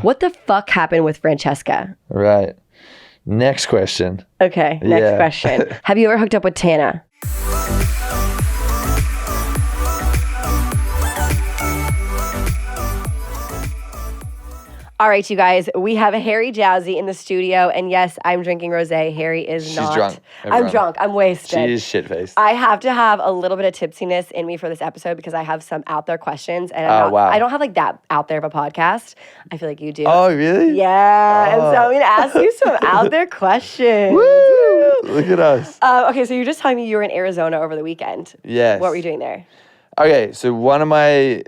What the fuck happened with Francesca? Right. Next question. Okay, next question. Have you ever hooked up with Tana? All right, you guys, we have Harry Jowsey in the studio, and yes, I'm drinking rosé. Harry is not. She's drunk. Everyone. I'm drunk. I'm wasted. She is shit-faced. I have to have a little bit of tipsiness in me for this episode because I have some out there questions, and wow. I don't have like that out there of a podcast. I feel like you do. Oh, really? Yeah, and so I'm going to ask you some out there questions. Woo! Look at us. Okay, so you're just telling me you were in Arizona over the weekend. Yes. What were you doing there? Okay, so one of my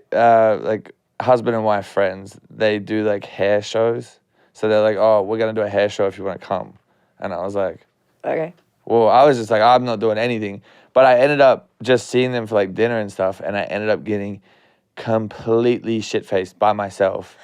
husband and wife friends, they do like hair shows. So they're like, oh, we're going to do a hair show if you want to come. And I was like, okay. Well, I was just like, I'm not doing anything. But I ended up just seeing them for like dinner and stuff. And I ended up getting completely shit-faced by myself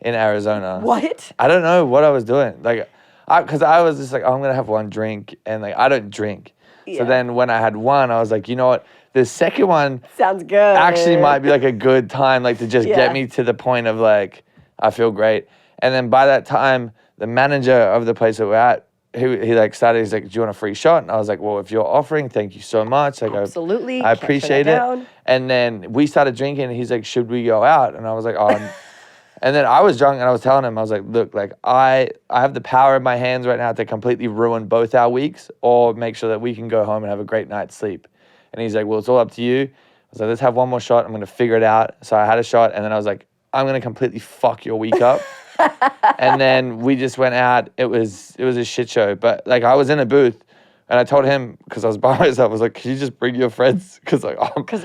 in Arizona. What? I don't know what I was doing. Like, because I was just like, oh, I'm going to have one drink. And like, I don't drink. Yeah. So then when I had one, I was like, you know what? The second one sounds good. Actually might be like a good time, like to just get me to the point of like, I feel great. And then by that time, the manager of the place that we're at, he like started, he's like, do you want a free shot? And I was like, well, if you're offering, thank you so much. Like, absolutely. I appreciate it. And then we started drinking and he's like, should we go out? And I was like, oh. And then I was drunk and I was telling him, I was like, look, like I have the power in my hands right now to completely ruin both our weeks or make sure that we can go home and have a great night's sleep. And he's like, well, it's all up to you. I was like, let's have one more shot. I'm going to figure it out. So I had a shot. And then I was like, I'm going to completely fuck your week up. And then we just went out. It was a shit show. But like I was in a booth and I told him, because I was by myself, I was like, can you just bring your friends? Because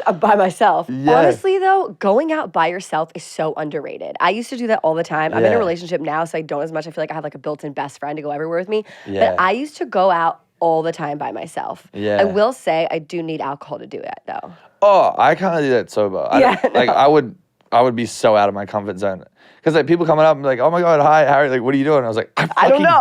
I'm by myself. Yeah. Honestly, though, going out by yourself is so underrated. I used to do that all the time. I'm in a relationship now, so I don't as much. I feel like I have like a built-in best friend to go everywhere with me. Yeah. But I used to go out all the time by myself. Yeah. I will say I do need alcohol to do it though. Oh, I can't do that sober. Like I would be so out of my comfort zone. Because like people coming up and be like, oh my God, hi, Harry, like what are you doing? I was like, I don't know.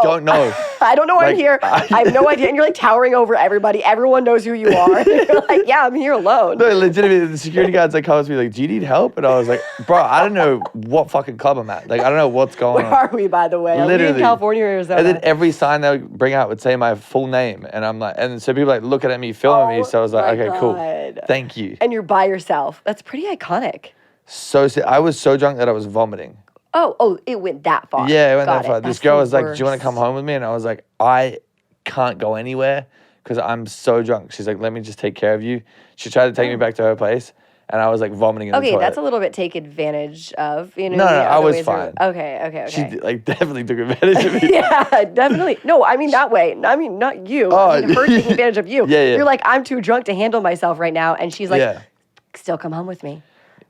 I don't know why I'm here. I have no idea. And you're like towering over everybody. Everyone knows who you are. And you're like, yeah, I'm here alone. No, legitimately, the security guards like come up to me like, do you need help? And I was like, bro, I don't know what fucking club I'm at. Like, I don't know what's going on. Where are we, by the way? Literally. Are we in California or Arizona? And then every sign they would bring out would say my full name. And I'm like, and so people like looking at me, filming me. So I was like, okay, cool. Thank you. And you're by yourself. That's pretty iconic. So I was so drunk that I was vomiting. Oh, it went that far. Yeah, it went that far. This girl was like, do you want to come home with me? And I was like, I can't go anywhere because I'm so drunk. She's like, let me just take care of you. She tried to take me back to her place. And I was like vomiting in the toilet. Okay, that's a little bit take advantage of, you know. No, I was fine. Okay. She like definitely took advantage of me. Yeah, definitely. No, I mean that way. I mean, not you. Oh, I mean, her taking advantage of you. Yeah. You're like, I'm too drunk to handle myself right now. And she's like, still come home with me.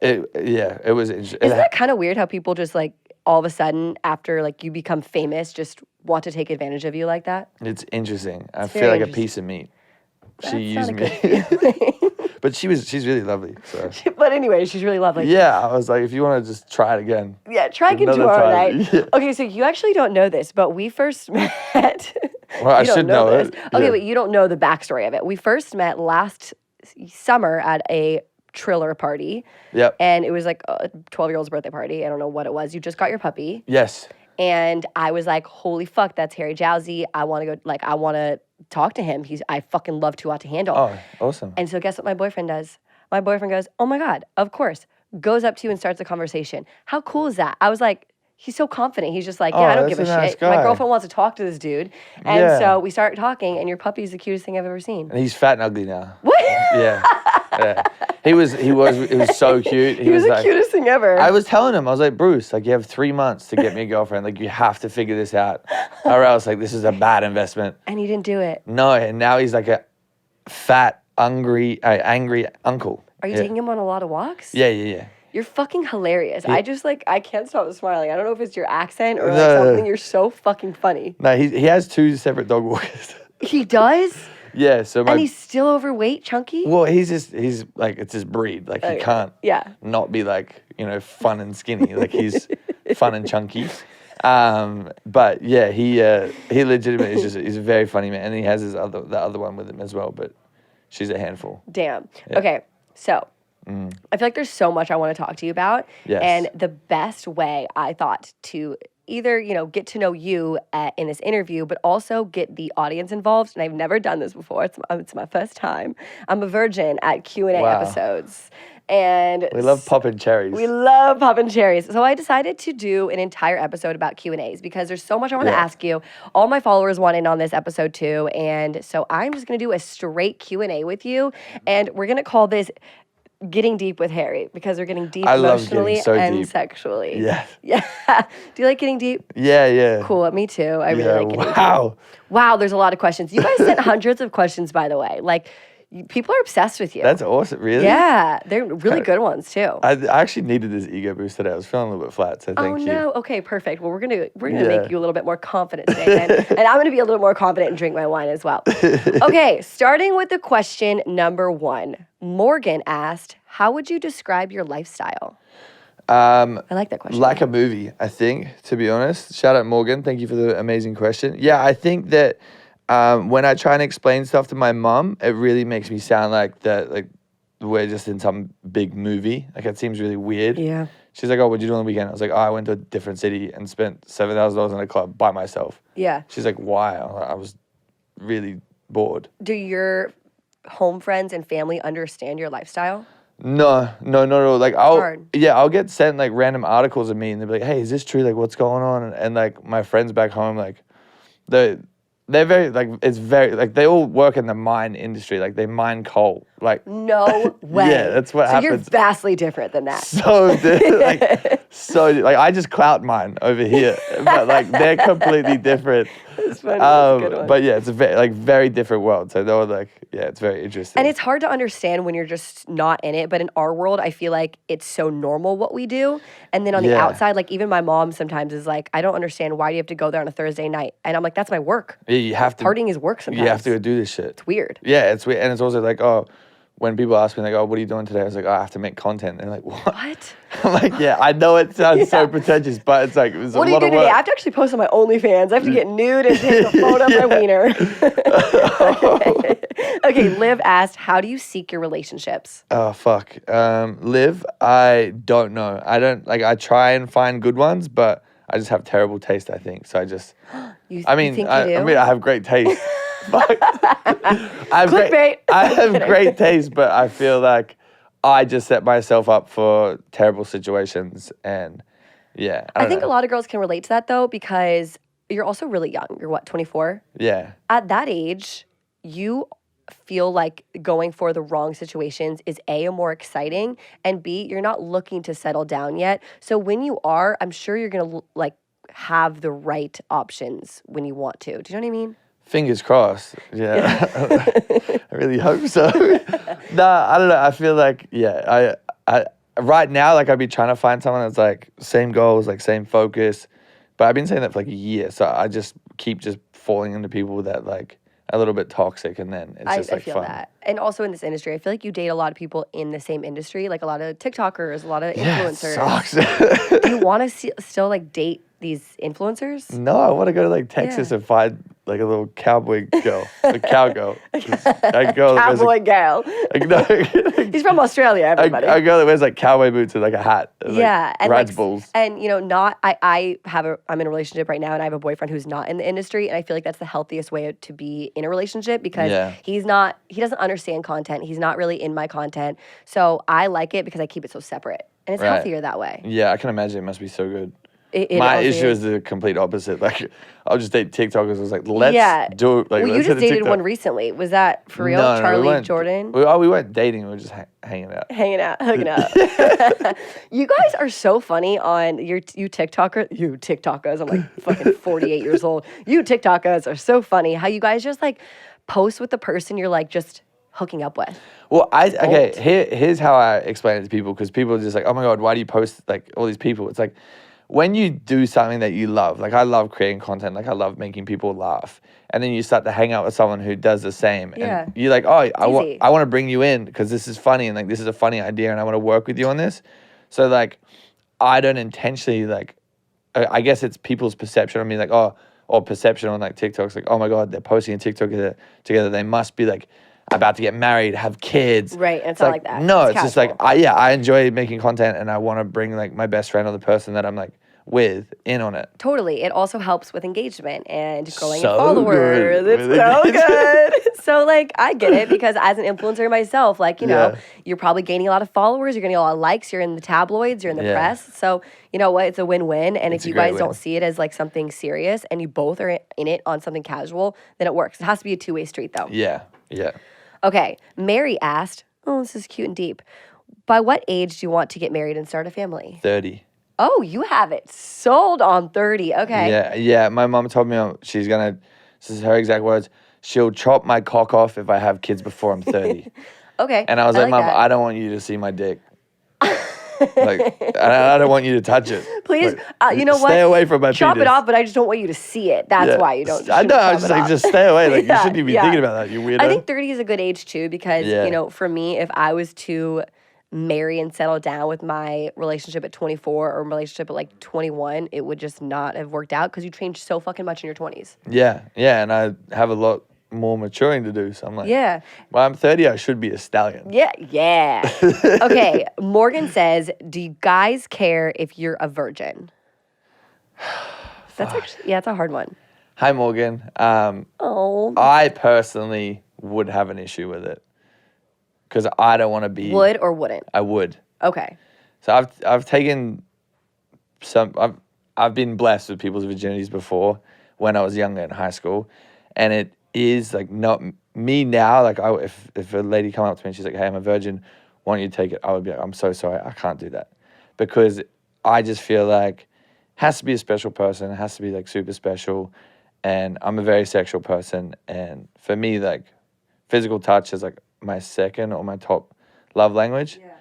It was interesting. Isn't that kind of weird how people just like all of a sudden after like you become famous just want to take advantage of you like that? It's interesting. I feel like a piece of meat. She used me. But she's really lovely. So. But anyway, she's really lovely. Yeah, I was like, if you want to just try it again. Yeah, try again tomorrow night. Yeah. Okay, so you actually don't know this, but we first met. Well, I should know it. Okay, but you don't know the backstory of it. We first met last summer at a Triller party. Yep. And it was like a 12-year-old's birthday party. I don't know what it was. You just got your puppy. Yes. And I was like, holy fuck, that's Harry Jowsey. I want to go, like, I want to talk to him. I fucking love Too Hot to Handle. Oh, awesome. And so guess what my boyfriend does? My boyfriend goes, oh my God, of course. Goes up to you and starts a conversation. How cool is that? I was like, he's so confident. He's just like, I don't give a shit. Guy. My girlfriend wants to talk to this dude. And so we start talking, and your puppy's the cutest thing I've ever seen. And he's fat and ugly now. What? Yeah. He was so cute. He was the like, cutest thing ever. I was telling him, I was like, Bruce, like you have 3 months to get me a girlfriend. Like you have to figure this out. Or else like this is a bad investment. And he didn't do it. No, and now he's like a fat, angry uncle. Are you taking him on a lot of walks? Yeah. You're fucking hilarious. I just like, I can't stop smiling. I don't know if it's your accent or like something. You're so fucking funny. No, he has 2 separate dog walkers. He does? Yeah, so and he's still overweight, chunky? Well, he's like, it's his breed. Like, he can't not be like, fun and skinny. Like, he's fun and chunky. But yeah, he legitimately he's a very funny man. And he has the other one with him as well, but she's a handful. Damn. Yeah. Okay, so I feel like there's so much I want to talk to you about. Yes. And the best way I thought to either, get to know you in this interview, but also get the audience involved. And I've never done this before. It's my first time. I'm a virgin at Q&A episodes. And we love popping cherries. We love popping cherries. So I decided to do an entire episode about Q&As because there's so much I want to ask you. All my followers want in on this episode too. And so I'm just going to do a straight Q&A with you. And we're going to call this Getting Deep with Harry because we're getting deep emotionally and deep. Sexually. Yeah. Yeah. Do you like getting deep? Yeah. Cool. Me too. I really like getting deep. Wow. There's a lot of questions. You guys sent hundreds of questions, by the way. Like, people are obsessed with you. That's awesome. Really? Yeah. They're really good ones, too. I actually needed this ego boost today. I was feeling a little bit flat, so thank you. Oh, no. Okay, perfect. Well, we're gonna make you a little bit more confident today, and I'm going to be a little more confident and drink my wine as well. Okay, starting with the question number 1. Morgan asked, how would you describe your lifestyle? I like that question. Like a movie, I think, to be honest. Shout out, Morgan. Thank you for the amazing question. Yeah, I think that when I try and explain stuff to my mum, it really makes me sound like we're just in some big movie. Like, it seems really weird. Yeah. She's like, oh, what'd you do on the weekend? I was like, oh, I went to a different city and spent $7,000 in a club by myself. Yeah. She's like, why? I was really bored. Do your home friends and family understand your lifestyle? No. Like, I'll get sent like random articles of me and they'll be like, hey, is this true? Like, what's going on? And like my friends back home, like they're very, like, it's very, like, they all work in the mine industry. Like, they mine coal. Like, no way. Yeah, that's what happens. So you're vastly different than that. Like, I just clout mine over here. But, like, they're completely different. That's funny. That's a good one. But, yeah, it's a very different world. So, they were like, yeah, it's very interesting. And it's hard to understand when you're just not in it. But in our world, I feel like it's so normal what we do. And then on the outside, like, even my mom sometimes is like, I don't understand, why do you have to go there on a Thursday night? And I'm like, that's my work. Yeah, you have to. Partying is work sometimes. You have to go do this shit. It's weird. Yeah, it's weird. And it's also like, oh, when people ask me, like, oh, what are you doing today? I was like, oh, I have to make content. And they're like, what? What? I'm like, yeah, I know it sounds so pretentious, but it's like, it's a lot of work. What do you do today? I have to actually post on my OnlyFans. I have to get nude and take a photo of my wiener. Okay, Liv asked, how do you seek your relationships? Oh, fuck. Liv, I don't know. I try and find good ones, but I just have terrible taste, I think. So I just, I have great taste. Clickbait. I have great taste, but I feel like I just set myself up for terrible situations. And yeah, I think a lot of girls can relate to that though, because you're also really young. You're what, 24? Yeah. At that age, you feel like going for the wrong situations is A, more exciting, and B, you're not looking to settle down yet. So when you are, I'm sure you're going to like have the right options when you want to. Do you know what I mean? Fingers crossed. Yeah. I really hope so. Nah, I don't know. I feel like, I right now, like, I'd be trying to find someone that's like same goals, like same focus. But I've been saying that for like a year. So I just keep falling into people that like a little bit toxic, and then it's just like I feel fun. that. And also in this industry, I feel like you date a lot of people in the same industry, like a lot of TikTokers, a lot of influencers. Yeah, it sucks. Do you want to still like date these influencers? No, I want to go to like Texas and find like a little cowboy girl, a cowgirl. That girl. Cowboy girl. Like, no, he's from Australia, everybody. A girl that wears like cowboy boots and like a hat. And, and rides bulls. And I'm in a relationship right now, and I have a boyfriend who's not in the industry, and I feel like that's the healthiest way to be in a relationship because he doesn't understand content. He's not really in my content. So I like it because I keep it so separate. And it's healthier that way. Yeah, I can imagine it must be so good. My issue is the complete opposite. Like, I'll just date TikTokers. I was like, let's do it. Like, you just dated one recently. Was that for real? No, Charlie Jordan? We weren't dating. We were just hanging out. Hooking up. You guys are so funny on you TikTokers. I'm like fucking 48 years old. You TikTokers are so funny. How you guys just like post with the person you're like just hooking up with. Well, here's how I explain it to people, because people are just like, oh my God, why do you post like all these people? It's like, when you do something that you love, like I love creating content, like I love making people laugh, and then you start to hang out with someone who does the same, and you're like, oh, I want to bring you in because this is funny, and like this is a funny idea, and I want to work with you on this. So like, I don't intentionally like, I guess it's people's perception of me, like, or perception on like TikToks, like, oh my God, they're posting a TikTok together, they must be like about to get married, have kids. Right, and it's not like that. No, it's just like, I enjoy making content, and I want to bring like my best friend or the person that I'm like with in on it. Totally. It also helps with engagement and growing in So followers. good It's with so engagement. good. So, like, I get it because as an influencer myself, like, you know, Yeah. you're probably gaining a lot of followers, you're getting a lot of likes, you're in the tabloids, you're in the Yeah. press. So, you know what? It's a win-win. And It's if a you great guys win. don't see it as like something serious and you both are in it on something casual, then it works. It has to be a two-way street, though. Yeah. Yeah. Okay. Mary asked, oh, this is cute and deep. By what age do you want to get married and start a family? 30. Oh, you have it sold on 30. Okay. Yeah. Yeah. My mom told me she's going to, this is her exact words, she'll chop my cock off if I have kids before I'm 30. Okay. And I was like, Mom, that. I don't want you to see my dick. Like, I don't want you to touch it. Please, Like, you know what? Stay away from my Chop penis. it off, but I just don't want you to see it. That's Yeah. why you don't. I know. I was shouldn't just chop it like, off. just stay away. Like, you Yeah, shouldn't even be yeah. thinking about that, you weirdo. I think 30 is a good age too because, Yeah. you know, for me, if I was to marry and settle down with my relationship at 24 or relationship at like 21, it would just not have worked out because you change so fucking much in your 20s. Yeah. Yeah. And I have a lot more maturing to do. So I'm like, Yeah. well, I'm 30. I should be a stallion. Yeah. Yeah. Okay. Morgan says, do you guys care if you're a virgin? That's actually, yeah, it's a hard one. Hi, Morgan. Oh. I personally would have an issue with it because I don't want to be. Would or wouldn't? I would. Okay. So I've taken some. I've been blessed with people's virginities before when I was younger in high school, and it is like not me now. Like if a lady come up to me and she's like, "Hey, I'm a virgin. Why don't you take it?" I would be like, "I'm so sorry. I can't do that," because I just feel like it has to be a special person. It has to be like super special, and I'm a very sexual person, and for me, like physical touch is like my second or my top love language. Yeah.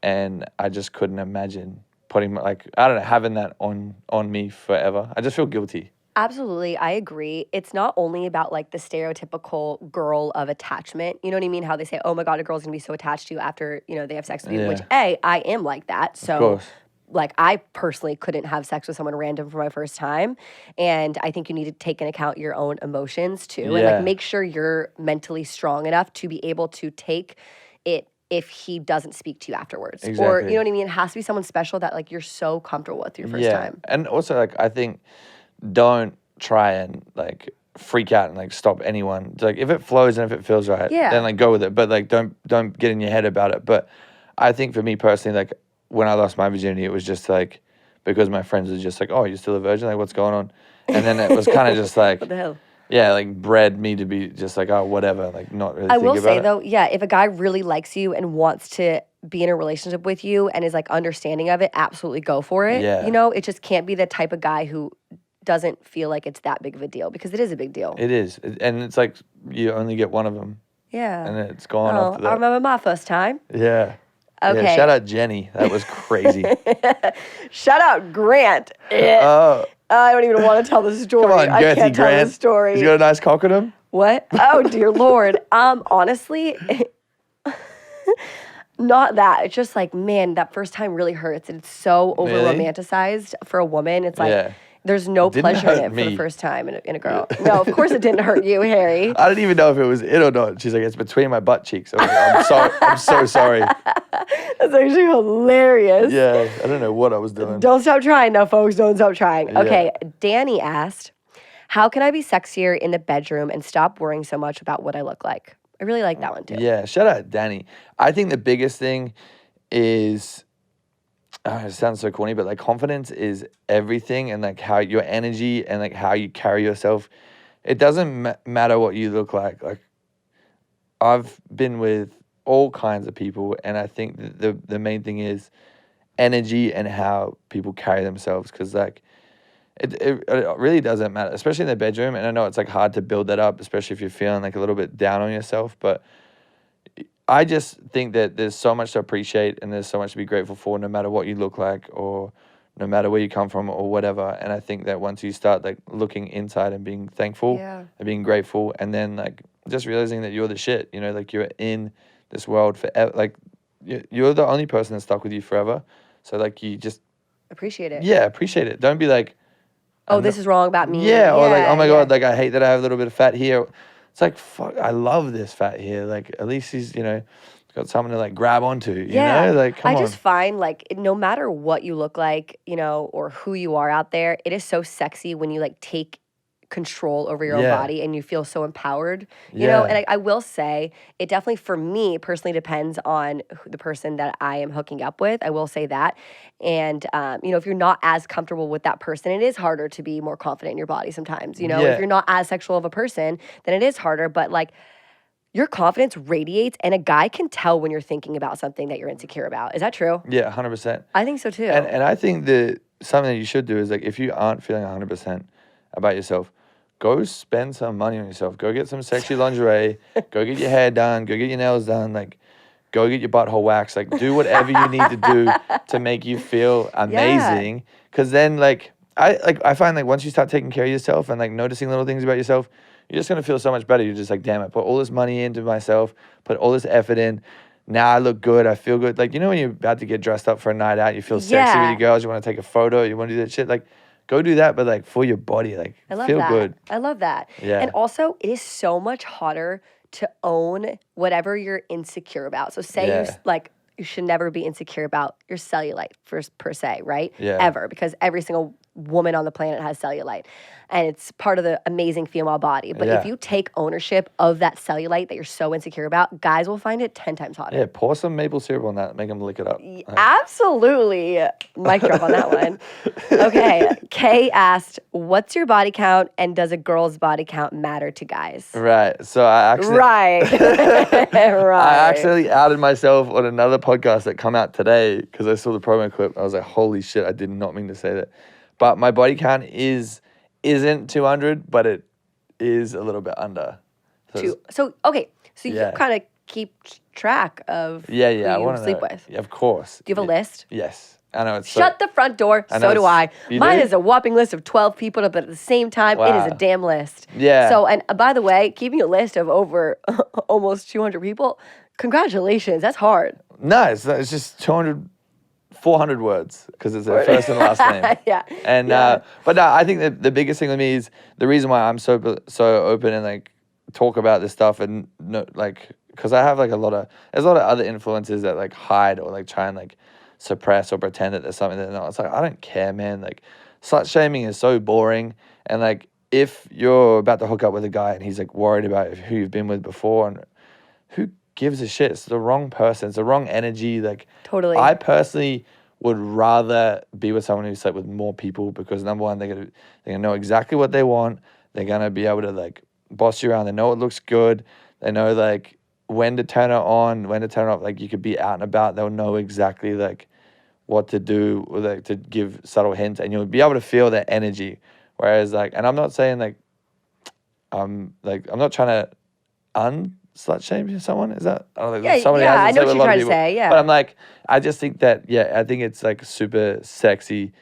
And I just couldn't imagine putting like, I don't know, having that on me forever. I just feel guilty. Absolutely. I agree. It's not only about like the stereotypical girl of attachment. You know what I mean? How they say, oh my God, a girl's gonna be so attached to you after, you know, they have sex with you, Yeah. which I am like that. So Of course. like I personally couldn't have sex with someone random for my first time. And I think you need to take into account your own emotions too. And Yeah. like make sure you're mentally strong enough to be able to take it if he doesn't speak to you afterwards. Or Exactly. you know what I mean? It has to be someone special that like you're so comfortable with your first time. And also like I think don't try and like freak out and like stop anyone. Like if it flows and if it feels right, Yeah. then like go with it. But like don't get in your head about it. But I think for me personally, like when I lost my virginity, it was just like because my friends were just like, "Oh, you're still a virgin? Like what's going on?" And then it was kind of just like What the hell? yeah, like bred me to be just like, oh, whatever, like not really I think will about say it. though, yeah, if a guy really likes you and wants to be in a relationship with you and is like understanding of it, absolutely go for it. Yeah. You know, it just can't be the type of guy who doesn't feel like it's that big of a deal because it is a big deal. It is. And it's like you only get one of them Yeah. and it's gone Oh, after that. I remember my first time. Yeah. Okay. Yeah, shout out Jenny. That was crazy. Shout out Grant. Oh, I don't even want to tell the story. come on, I Gertie can't tell Grant. the story. He's got a nice cock on him. What? Oh dear Lord. Honestly, not that. It's just like, man, that first time really hurts, and it's so over Really? romanticized for a woman. It's like Yeah. there's no Didn't pleasure in hurt it for me. the first time in a girl. No, of course it didn't hurt you, Harry. I didn't even know if it was it or not. She's like, it's between my butt cheeks. I was like, I'm sorry. I'm so sorry. That's actually hilarious. Yeah, I don't know what I was doing. Don't stop trying now, folks. Don't stop trying. Yeah. Okay, Danny asked, how can I be sexier in the bedroom and stop worrying so much about what I look like? I really like that one too. Yeah, shout out Danny. I think the biggest thing is, it sounds so corny, but like confidence is everything, and like how your energy and like how you carry yourself. It doesn't matter what you look like. Like I've been with all kinds of people, and I think that the main thing is energy and how people carry themselves, because like it really doesn't matter, especially in the bedroom. And I know it's like hard to build that up, especially if you're feeling like a little bit down on yourself, but I just think that there's so much to appreciate and there's so much to be grateful for, no matter what you look like or no matter where you come from or whatever. And I think that once you start like looking inside and being thankful Yeah. and being grateful, and then like just realizing that you're the shit, you know, like you're in this world forever, like you're the only person that's stuck with you forever. So like you just Appreciate it. yeah, appreciate it. Don't be like, Oh, this is wrong about me. yeah, or like, oh my yeah. God, like I hate that I have a little bit of fat here. It's like, fuck, I love this fat here. Like at least he's, you know, got something to like grab onto, you know? Like, come on. I just find like no matter what you look like, you know, or who you are out there, it is so sexy when you like take control over your own body and you feel so empowered, you know? And I will say it definitely, for me personally, depends on the person that I am hooking up with. I will say that. And, you know, if you're not as comfortable with that person, it is harder to be more confident in your body sometimes, you know? If you're not as sexual of a person, then it is harder. But like, your confidence radiates, and a guy can tell when you're thinking about something that you're insecure about. Is that true? Yeah, 100%. I think so too. And I think that something that you should do is like, if you aren't feeling 100% about yourself, go spend some money on yourself. Go get some sexy lingerie. Go get your hair done. Go get your nails done. Like, go get your butthole waxed. Like, do whatever you need to do to make you feel amazing. Because then, I find like once you start taking care of yourself and like noticing little things about yourself, you're just gonna feel so much better. You're just like, damn, I put all this money into myself, put all this effort in. Now I look good. I feel good. Like, you know, when you're about to get dressed up for a night out, you feel sexy with your girls. You want to take a photo. You want to do that shit. Like, go do that, but like for your body, like feel good. I love that. Yeah. And also, it is so much harder to own whatever you're insecure about. So say you should never be insecure about your cellulite per se, right? Yeah. Ever, because every single woman on the planet has cellulite. And it's part of the amazing female body. But if you take ownership of that cellulite that you're so insecure about, guys will find it 10 times hotter. Yeah, pour some maple syrup on that. Make them lick it up. Absolutely. Mic drop on that one. Okay. Kay asked, what's your body count and does a girl's body count matter to guys? Right. So I actually... Right. I actually outed myself on another podcast that come out today because I saw the promo clip. I was like, holy shit, I did not mean to say that. But my body count isn't 200, but it is a little bit under. So you kind of keep track of who you sleep with. Yeah, of course. Do you have a list? Yes. I know. Shut the front door. So do I. Mine is a whopping list of 12 people, but at the same time, it is a damn list. Yeah. So, and by the way, keeping a list of over almost 200 people, congratulations. That's hard. No, it's just 400 words because it's their first and last name. And but no, I think that the biggest thing with me is the reason why I'm so open and like talk about this stuff and because I have like there's a lot of other influences that like hide or like try and like suppress or pretend that there's something that no. It's like, I don't care, man. Like, slut shaming is so boring. And like, if you're about to hook up with a guy and he's like worried about who you've been with before, and who gives a shit? It's the wrong person. It's the wrong energy. Like, totally. I personally would rather be with someone who's slept with more people because number one, they're gonna know exactly what they want. They're gonna be able to like boss you around. They know it looks good. They know like when to turn it on, when to turn it off. Like, you could be out and about. They'll know exactly like what to do, or like to give subtle hints, and you'll be able to feel their energy. Whereas like, and I'm not saying like, I'm not trying to slut shame someone. Is that? I don't know. Somebody I know what you're trying to say. Yeah. But I'm like, I just think that I think it's like super sexy.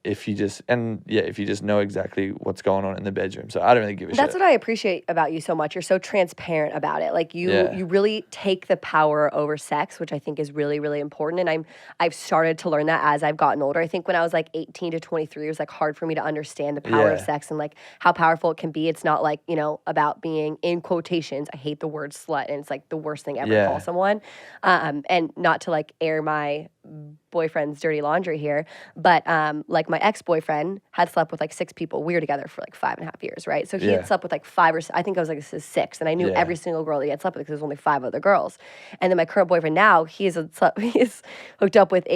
If you just know exactly what's going on in the bedroom. So I don't really give a shit. That's what I appreciate about you so much. You're so transparent about it. Like you really take the power over sex, which I think is really, really important. And I've started to learn that as I've gotten older. I think when I was like 18 to 23, it was like hard for me to understand the power of sex and like how powerful it can be. It's not like, about being, in quotations, I hate the word slut, and it's like the worst thing ever to call someone. And not to like air my boyfriend's dirty laundry here, but like my ex-boyfriend had slept with like 6 people. We were together for like 5.5 years, right? So he had slept with like 5 or I think I was like 6, and I knew every single girl that he had slept with because there was only 5 other girls. And then my current boyfriend now, he's hooked up with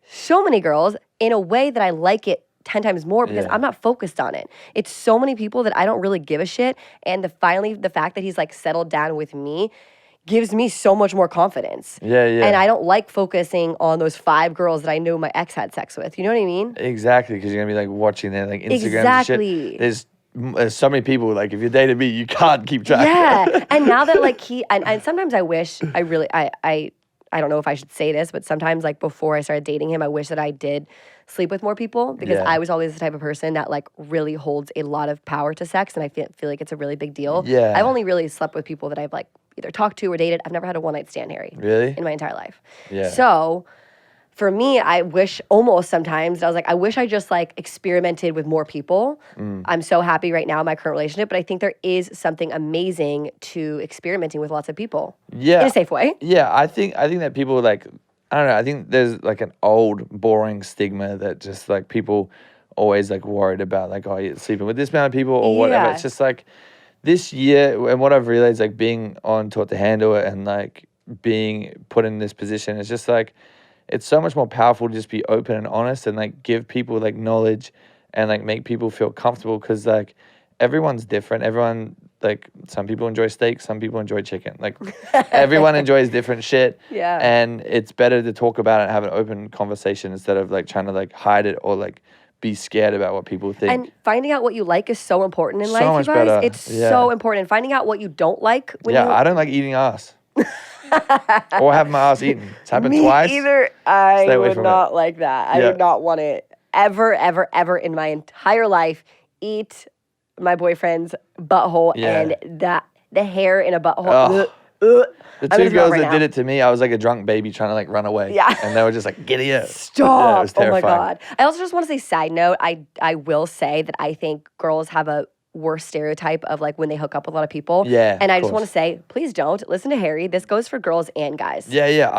so many girls in a way that I like it 10 times more because I'm not focused on it. It's so many people that I don't really give a shit. And the fact that he's like settled down with me gives me so much more confidence. And I don't like focusing on those 5 girls that I know my ex had sex with. You know what I mean? Exactly, because you're going to be like watching their like Instagram and shit. There's so many people, like if you dated me, you can't keep track. Yeah, and now that like and sometimes I wish, I don't know if I should say this, but sometimes like before I started dating him, I wish that I did sleep with more people because I was always the type of person that like really holds a lot of power to sex, and I feel like it's a really big deal. I've only really slept with people that I've like either talked to or dated. I've never had a one-night stand, Harry. Really? In my entire life. Yeah. So for me, I wish almost sometimes, I was like, I wish I just like experimented with more people. I'm so happy right now in my current relationship, but I think there is something amazing to experimenting with lots of people. Yeah. In a safe way. Yeah, I think that people like, I don't know, I think there's like an old boring stigma that just like people always like worried about, like, oh, you're sleeping with this amount of people or whatever. It's just like this year, and what I've realized, like being on Taught to Handle It and like being put in this position, it's just like, it's so much more powerful to just be open and honest and like give people like knowledge and like make people feel comfortable, because like everyone's different. Everyone, like some people enjoy steak, some people enjoy chicken. Like everyone enjoys different shit. Yeah. And it's better to talk about it and have an open conversation instead of like trying to like hide it or like be scared about what people think. And finding out what you like is so important in So life, much you guys. better. It's so important. Finding out what you don't like when I don't like eating ass. Or have my ass eaten. It's happened twice. Either. I would not like that. I would not want it ever, ever, ever in my entire life. Eat my boyfriend's butthole and the hair in a butthole. The two girls that did it to me, I was like a drunk baby trying to like run away. Yeah. And they were just like, get here. Stop. Yeah, it was terrifying. Oh my God. I also just want to say, side note, I will say that I think girls have a worse stereotype of like when they hook up with a lot of people. Yeah. And I just want to say, please don't. Listen to Harry. This goes for girls and guys. Yeah.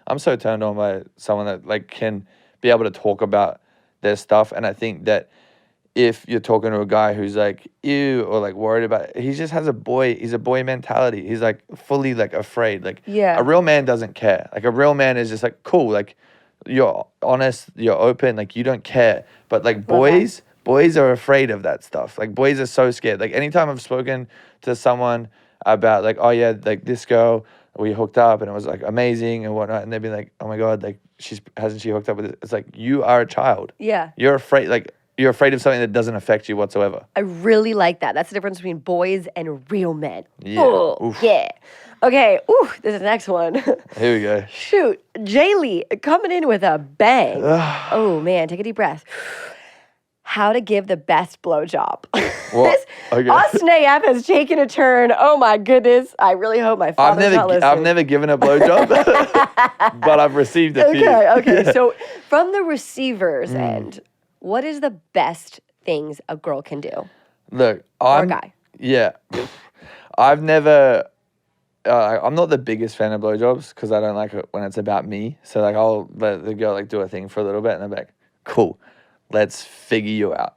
I'm so turned on by someone that like can be able to talk about their stuff. And I think that if you're talking to a guy who's like, ew, or like worried about it, he just has he's a boy mentality. He's like fully like afraid. Like a real man doesn't care. Like a real man is just like, cool, like you're honest, you're open, like you don't care. But like boys are afraid of that stuff. Like boys are so scared. Like anytime I've spoken to someone about like, oh yeah, like this girl, we hooked up and it was like amazing and whatnot, and they'd be like, oh my God, like hasn't she hooked up with it? It's like, you are a child. Yeah. You're afraid, like you're afraid of something that doesn't affect you whatsoever. I really like that. That's the difference between boys and real men. Yeah. Oh, yeah. Okay. Ooh, this is the next one. Here we go. Shoot. Jaylee coming in with a bang. Oh, man. Take a deep breath. How to give the best blowjob. Austin AF has taken a turn. Oh, my goodness. I really hope my father's not listening. I've never given a blowjob, but I've received a few. Okay. So from the receiver's end, what is the best things a girl can do? Look, or a guy. Yeah. I've never, I'm not the biggest fan of blowjobs because I don't like it when it's about me. So like I'll let the girl like do a thing for a little bit and I'm like, cool, let's figure you out.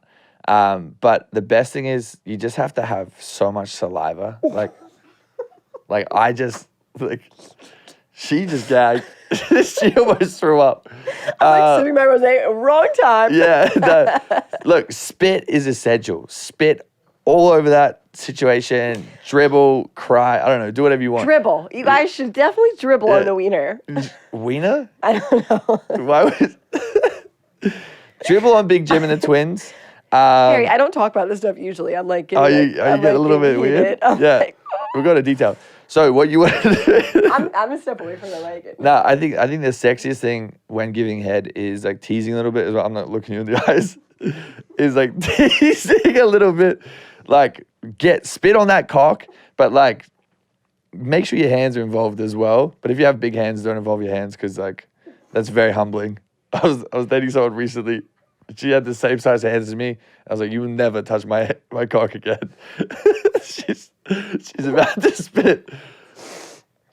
But the best thing is you just have to have so much saliva. Like I just, like, she just gagged. She almost threw up. I'm like sipping my rosé, wrong time. Yeah. Look, spit is essential. Spit all over that situation. Dribble, cry. I don't know. Do whatever you want. Dribble. You guys should definitely dribble on the wiener. Wiener? I don't know. Why would dribble on Big Jim and the Twins? Harry, I don't talk about this stuff usually. I'm like, you get a little bit weird. Yeah, we got a detail. So what you want to do? I'm a step away from the mic. No, I think the sexiest thing when giving head is like teasing a little bit. Is what I'm not looking you in the eyes. Is like teasing a little bit, like spit on that cock, but like make sure your hands are involved as well. But if you have big hands, don't involve your hands because like that's very humbling. I was dating someone recently. She had the same size hands as me. I was like, you will never touch my cock again. She's about to spit.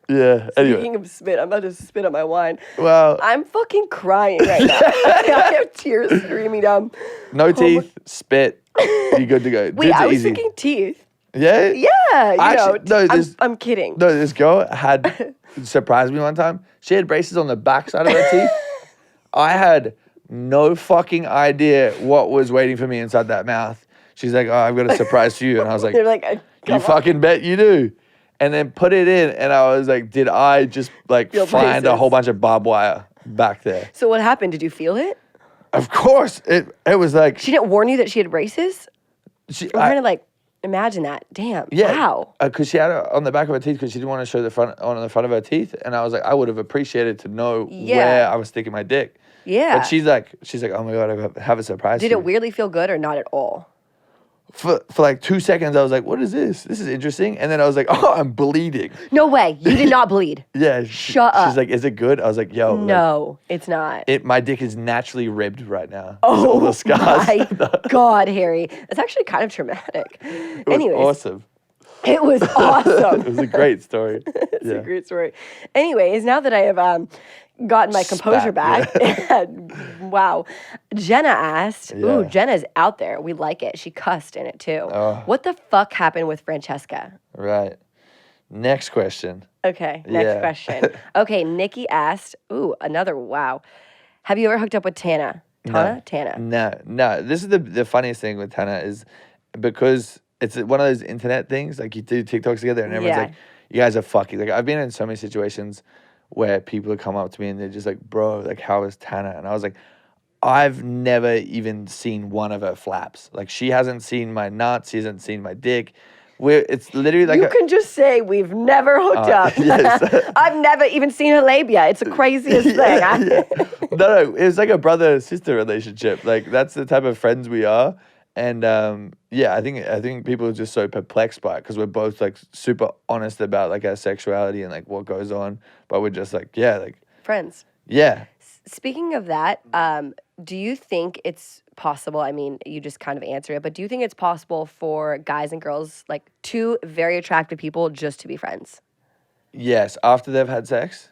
Yeah, anyway. Speaking of spit, I'm about to spit on my wine. Well, I'm fucking crying right now. I have tears streaming down. No teeth, spit. You good to go. Wait, I was thinking teeth. Yeah? Yeah, I'm kidding. No, this girl had surprised me one time. She had braces on the backside of her teeth. I had no fucking idea what was waiting for me inside that mouth. She's like, oh, I've got a surprise for you. And I was like, you're like, you fucking bet you do. And then put it in. And I was like, did I just like find a whole bunch of barbed wire back there? So what happened? Did you feel it? Of course. It was like. She didn't warn you that she had braces? I'm trying to like imagine that. Damn. Yeah. Wow. Because she had it on the back of her teeth because she didn't want to show the front of her teeth. And I was like, I would have appreciated to know where I was sticking my dick. Yeah. But she's like, oh my God, I have a surprise. Did it weirdly feel good or not at all? for like 2 seconds, I was like, what is this? This is interesting. And then I was like, oh, I'm bleeding. No way. You did not bleed. Yeah. Shut up. She's like, is it good? I was like, yo. No, it's not. My dick is naturally ribbed right now. Oh, all the scars. My God, Harry. That's actually kind of traumatic. Anyways. Awesome. It was awesome. It was a great story. It's a great story. Anyways, now that I have gotten my composure back, wow. Jenna asked, ooh, Jenna's out there. We like it. She cussed in it too. What the fuck happened with Francesca? Right. Next question. Okay, next question. Okay, Nikki asked, ooh, another wow. Have you ever hooked up with Tana? Tana? No. This is the funniest thing with Tana is because it's one of those internet things, like you do TikToks together and everyone's like, you guys are fucking. Like I've been in so many situations where people have come up to me and they're just like, bro, like how is Tana? And I was like, I've never even seen one of her flaps. Like she hasn't seen my nuts, she hasn't seen my dick. It's literally like you can just say we've never hooked up. Yes. I've never even seen her labia. It's the craziest thing. No, it was like a brother-sister relationship. Like that's the type of friends we are. And I think people are just so perplexed by it because we're both like super honest about like our sexuality and like what goes on, but we're just like friends. Yeah. Speaking of that, do you think it's possible? I mean, you just kind of answered it, but do you think it's possible for guys and girls, like two very attractive people, just to be friends? Yes, after they've had sex.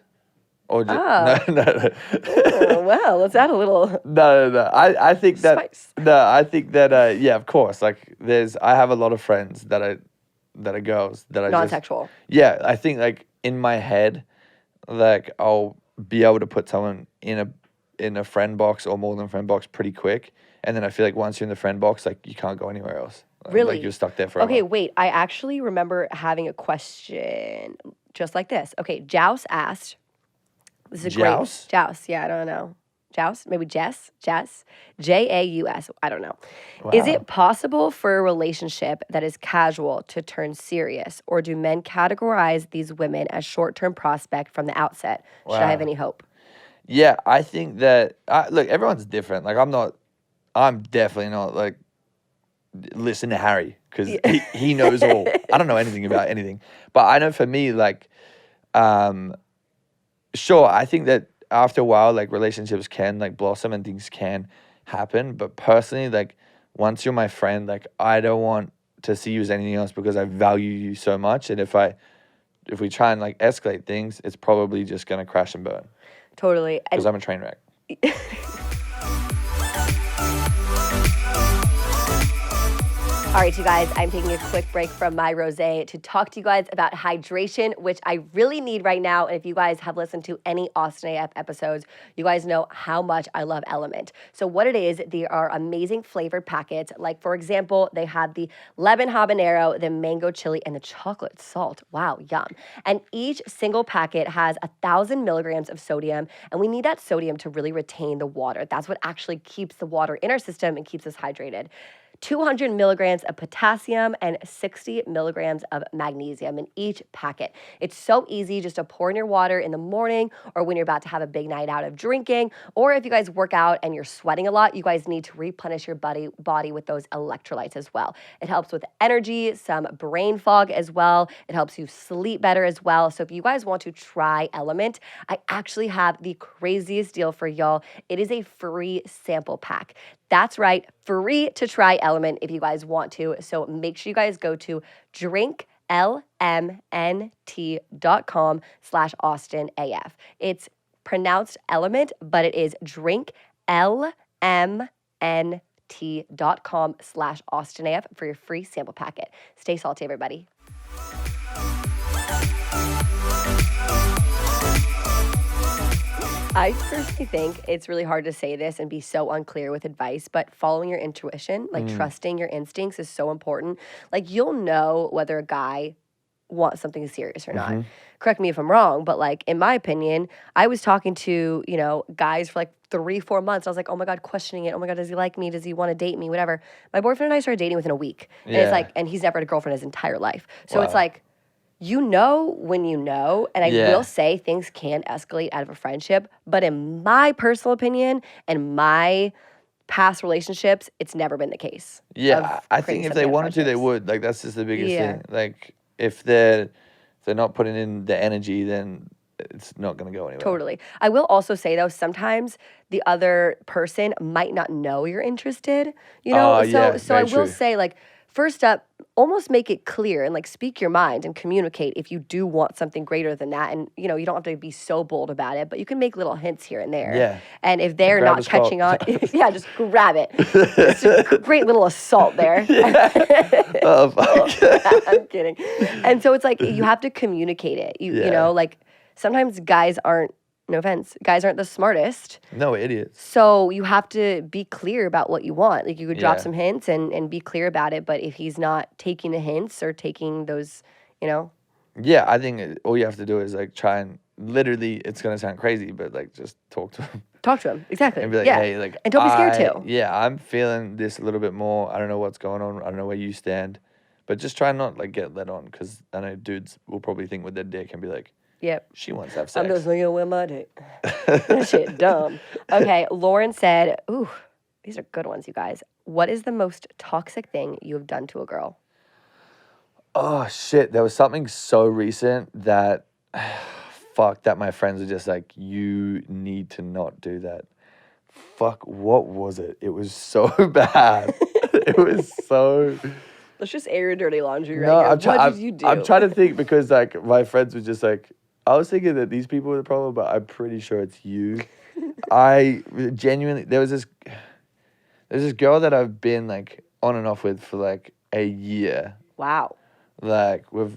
Or just, no. Oh, well, let's add a little. No. I think that. Spice. No, I think that. Yeah, of course. Like, I have a lot of friends that are girls that are non-sexual. I think like in my head, like I'll be able to put someone in a friend box or more than friend box pretty quick, and then I feel like once you're in the friend box, like you can't go anywhere else. Really? Like you're stuck there forever. Okay, wait. I actually remember having a question just like this. Okay, Jouse asked. This is a Jouse? great Jouse. Yeah, I don't know. Jouse? Maybe Jess? Jaus. I don't know. Wow. Is it possible for a relationship that is casual to turn serious, or do men categorize these women as short-term prospect from the outset? Wow. Should I have any hope? Yeah, I think that look, everyone's different. Like I'm definitely not like listen to Harry because he knows all. I don't know anything about anything, but I know for me, like, sure, I think that after a while, like relationships can like blossom and things can happen. But personally, like once you're my friend, like I don't want to see you as anything else because I value you so much. And if we try and like escalate things, it's probably just gonna crash and burn. Totally. Because I'm a train wreck. All right, you guys, I'm taking a quick break from my rosé to talk to you guys about hydration, which I really need right now. And if you guys have listened to any Austin AF episodes, you guys know how much I love Element. So what it is, they are amazing flavored packets. Like, for example, they have the lemon habanero, the mango chili, and the chocolate salt. Wow, yum. And each single packet has 1,000 milligrams of sodium, and we need that sodium to really retain the water. That's what actually keeps the water in our system and keeps us hydrated. 200 milligrams of potassium and 60 milligrams of magnesium in each packet. It's so easy just to pour in your water in the morning or when you're about to have a big night out of drinking, or if you guys work out and you're sweating a lot, you guys need to replenish your body with those electrolytes as well. It helps with energy, some brain fog as well. It helps you sleep better as well. So if you guys want to try Element, I actually have the craziest deal for y'all. It is a free sample pack. That's right, free to try Element if you guys want to. So make sure you guys go to drinklmnt.com/AustinAF. It's pronounced Element, but it is drinklmnt.com/AustinAF for your free sample packet. Stay salty, everybody. I personally think it's really hard to say this and be so unclear with advice, but following your intuition, like trusting your instincts is so important. Like you'll know whether a guy wants something serious or not. Correct me if I'm wrong, but like in my opinion, I was talking to, guys for like 3-4 months. I was like, oh my God, questioning it. Oh my God, does he like me? Does he want to date me? Whatever. My boyfriend and I started dating within a week. And it's like, and he's never had a girlfriend his entire life. So it's like, you know when you know, and I will say things can escalate out of a friendship, but in my personal opinion and my past relationships, it's never been the case. Yeah, I think if they wanted to, they would. Like, that's just the biggest thing. Like, if they're not putting in the energy, then it's not going to go anywhere. Totally. I will also say, though, sometimes the other person might not know you're interested, you know? So I will say, like, first up, almost make it clear and, like, speak your mind and communicate if you do want something greater than that. And, you know, you don't have to be so bold about it, but you can make little hints here and there. Yeah. And if they're not catching on, just grab it. It's a great little assault there. Oh, fuck. I'm kidding. And so it's like, you have to communicate it. You know, like, sometimes guys aren't, no offense, guys aren't the smartest. No, idiots. So you have to be clear about what you want. Like, you could drop some hints and be clear about it, but if he's not taking the hints or taking those, you know. Yeah, I think all you have to do is, like, try and literally, it's going to sound crazy, but, like, just talk to him. Talk to him, exactly. And be like, hey, like, and don't be scared too. Yeah, I'm feeling this a little bit more. I don't know what's going on. I don't know where you stand. But just try not, like, get led on, because I know dudes will probably think with their dick and be like, yep. She wants to have sex. I'm just looking with my dick. That shit dumb. Okay, Lauren said, ooh, these are good ones, you guys. What is the most toxic thing you have done to a girl? Oh, shit. There was something so recent that, fuck, that my friends were just like, you need to not do that. Fuck, what was it? It was so bad. It was so... Let's just air your dirty laundry right now. What did you do? I'm trying to think, because, like, my friends were just like, I was thinking that these people were the problem, but I'm pretty sure it's you. I genuinely, there's this girl that I've been, like, on and off with for, like, a year. Wow. Like, with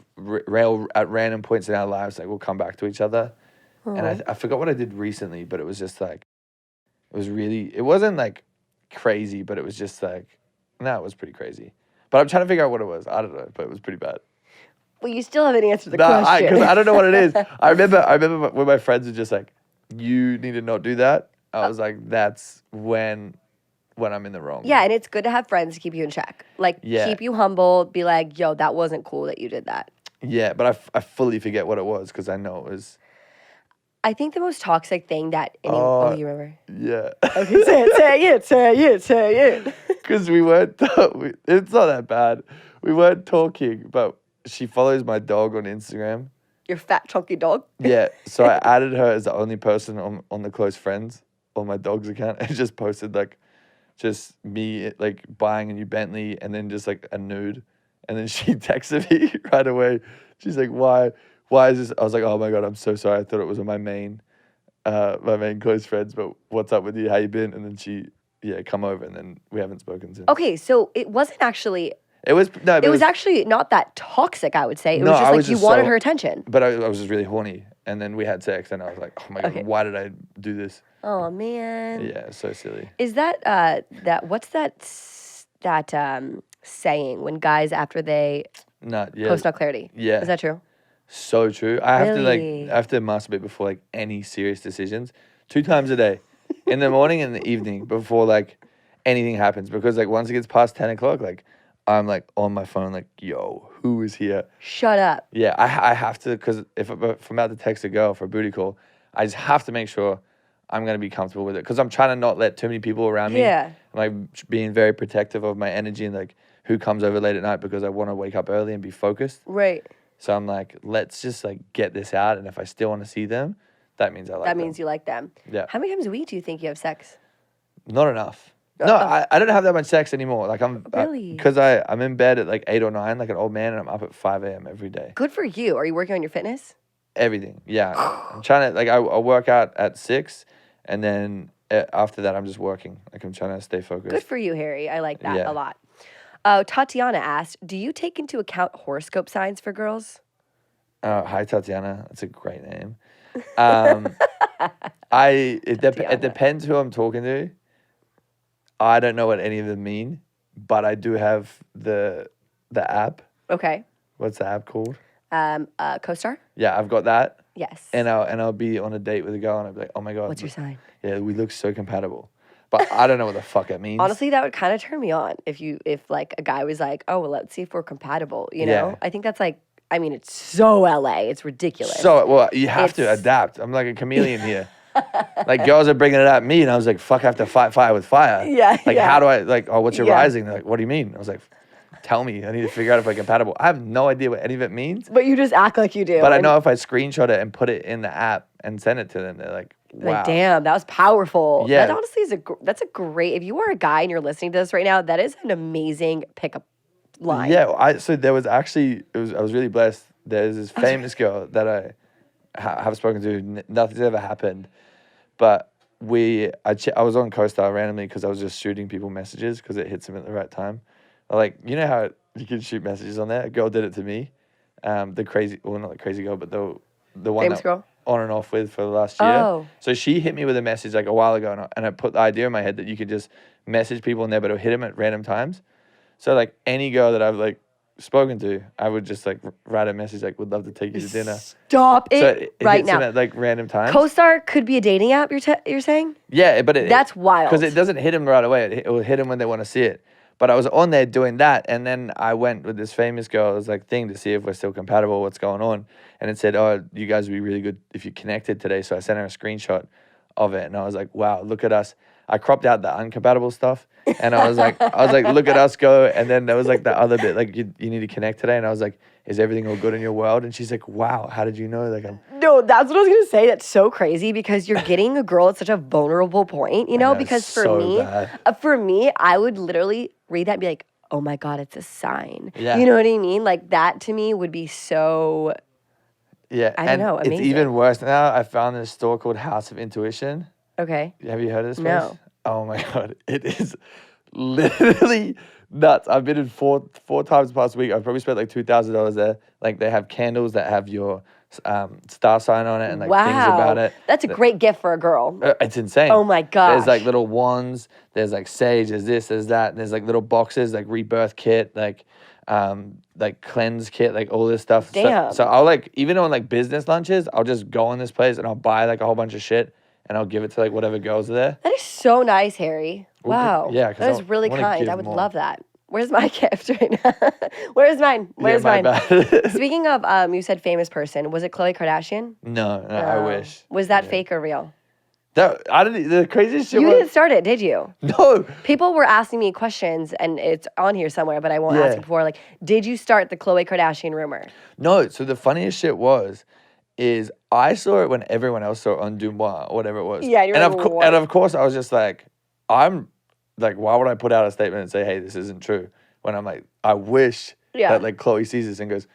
at random points in our lives, like, we'll come back to each other. And I forgot what I did recently, but it was just, like, it wasn't, like, crazy, but it was just, like, no, it was pretty crazy. But I'm trying to figure out what it was. I don't know, but it was pretty bad. Well, you still haven't answered the question. Because I don't know what it is. I remember when my friends were just like, you need to not do that. I was like, that's when I'm in the wrong. Yeah, and it's good to have friends to keep you in check. Like, keep you humble. Be like, yo, that wasn't cool that you did that. Yeah, but I fully forget what it was, because I know it was... I think the most toxic thing that anyone... you remember? Yeah. Okay, say it. Because we weren't... it's not that bad. We weren't talking, but she follows my dog on Instagram. Your fat, chunky dog? Yeah, so I added her as the only person on the close friends on my dog's account, and just posted, like, just me, like, buying a new Bentley, and then just, like, a nude. And then she texted me right away. She's like, why is this? I was like, oh my God, I'm so sorry. I thought it was my main close friends, but what's up with you? How you been? And then she, come over, and then we haven't spoken since. Okay, so it wasn't actually... It was actually not that toxic, I would say. It was just like you wanted her attention. But I was just really horny, and then we had sex, and I was like, oh my God, why did I do this? Oh man. Yeah, so silly. Is what's that saying when guys after they post nut clarity? Yeah. Is that true? So true. I have to masturbate before, like, any serious decisions 2 times a day, in the morning and the evening, before, like, anything happens, because, like, once it gets past 10 o'clock, like, I'm, like, on my phone, like, yo, who is here? Shut up. Yeah, I have to, because if I'm about to text a girl for a booty call, I just have to make sure I'm going to be comfortable with it, because I'm trying to not let too many people around me. Yeah. I'm, like, being very protective of my energy and, like, who comes over late at night, because I want to wake up early and be focused. Right. So I'm like, let's just, like, get this out, and if I still want to see them, that means I like them. That means you like them. Yeah. How many times a week do you think you have sex? Not enough. No, I don't have that much sex anymore. Like, I'm... Really? Because I'm in bed at, like, 8 or 9, like an old man, and I'm up at 5 a.m. every day. Good for you. Are you working on your fitness? Everything, yeah. I'm trying to, like, I work out at 6, and then after that, I'm just working. Like, I'm trying to stay focused. Good for you, Harry. I like that Yeah. a lot. Tatiana asked, do you take into account horoscope signs for girls? Hi, Tatiana. That's a great name. It depends who I'm talking to. I don't know what any of them mean, but I do have the app. Okay. What's the app called? CoStar? Yeah, I've got that. Yes. And I'll be on a date with a girl, and I'll be like, oh my God. What's your sign? Yeah, we look so compatible. But I don't know what the fuck it means. Honestly, that would kind of turn me on if like a guy was like, oh, well, let's see if we're compatible, you know? Yeah. I think that's like, I mean, it's so LA. It's ridiculous. So, well, you have to adapt. I'm like a chameleon here. Like girls are bringing it at me, and I was like, fuck, I have to fight fire with fire. Yeah, Like yeah. how do I like? Oh, what's your Yeah. rising? They're like, what do you mean? I was like, tell me. I need to figure out if we're compatible. I have no idea what any of it means. But you just act like you do. But I know if I screenshot it and put it in the app and send it to them, they're like, wow. Like, damn, that was powerful. Yeah. That honestly that's a great, if you are a guy and you're listening to this right now, that is an amazing pickup line. Yeah, so there was actually, I was really blessed. There's this famous girl that I have spoken to. Nothing's ever happened. But I was on CoStar randomly because I was just shooting people messages because it hits them at the right time. Like, you know how you can shoot messages on there? A girl did it to me. The crazy, well, not the crazy girl, but the one Famous that girl? on and off with for the last year. Oh. So she hit me with a message like a while ago, and I put the idea in my head that you could just message people in there, but it'll hit them at random times. So like any girl that I've like spoken to, I would just like write a message like, would love to take you to dinner. Stop it, So it right hits now. them at like random times. CoStar could be a dating app, you're saying? Yeah, but That's wild. because it doesn't hit them right away. It will hit them when they want to see it. But I was on there doing that, and then I went with this famous girl's like thing to see if we're still compatible, what's going on. And it said, oh, you guys would be really good if you connected today. So I sent her a screenshot of it, and I was like, wow, look at us. I cropped out the uncompatible stuff, and I was like, look at us go. And then there was like the other bit, like you need to connect today, and I was like, is everything all good in your world? And she's like, wow, how did you know? Like No, that's what I was gonna say. That's so crazy because you're getting a girl at such a vulnerable point, you know? know, Because it's for so me, I would literally read that and be like, oh my God, it's a sign. Yeah. You know what I mean? Like that to me would be so, yeah, I don't know, it's amazing. even worse now. I found this store called House of Intuition. okay. Have you heard of this place? No. Oh my God. It is literally nuts. I've been in four times the past week. I've probably spent like $2,000 there. Like they have candles that have your star sign on it and like things about it. That's a great gift for a girl. It's insane. Oh my gosh. There's like little wands. There's like sage. There's this. There's that. And there's like little boxes like rebirth kit, like cleanse kit, like all this stuff. Damn. So I'll like, even on like business lunches, I'll just go in this place and I'll buy like a whole bunch of shit and I'll give it to like whatever girls are there. That is so nice, Harry. Wow. Yeah, 'cause that is I really wanna kind. give I would more. love that. Where's my gift right now? Where's mine? Where's my mine? bad. Speaking of, you said famous person. Was it Khloe Kardashian? No, I wish. Was that fake or real? The craziest shit You was, didn't start it, did you? no. People were asking me questions, and it's on here somewhere, but I won't ask Yeah. it before. Like, did you start the Khloe Kardashian rumor? No, so the funniest shit is I saw it when everyone else saw it on Dumois or whatever it was. Yeah, you're and like, of what? and of course I was just like, I'm like, why would I put out a statement and say, hey, this isn't true? When I'm like, I wish that like Khloe sees this and goes,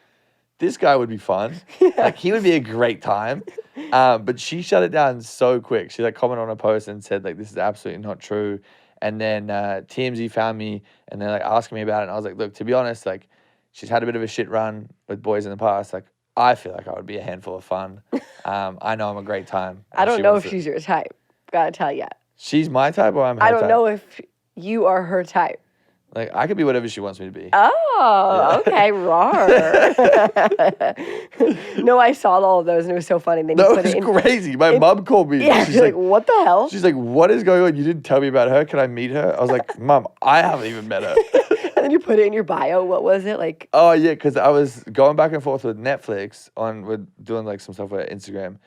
this guy would be fun. Like he would be a great time. But she shut it down so quick. She like commented on a post and said like, this is absolutely not true. And then TMZ found me and they're like asking me about it. And I was like, look, to be honest, like she's had a bit of a shit run with boys in the past. Like I feel like I would be a handful of fun. I know I'm a great time. I don't know if she's your type. Gotta tell ya. She's my type or I'm her I type? don't know if you are her type. Like I could be whatever she wants me to be. Oh, okay, rar. No, I saw all of those and it was so funny. Then you No, put it's it in, crazy. My mom called me. yeah, She's you're like, what the hell? she's like, what is going on? You didn't tell me about her. Can I meet her? I was like, Mom, I haven't even met her. And then you put it in your bio. What was it like? Oh yeah, because I was going back and forth with Netflix with doing like some stuff with Instagram,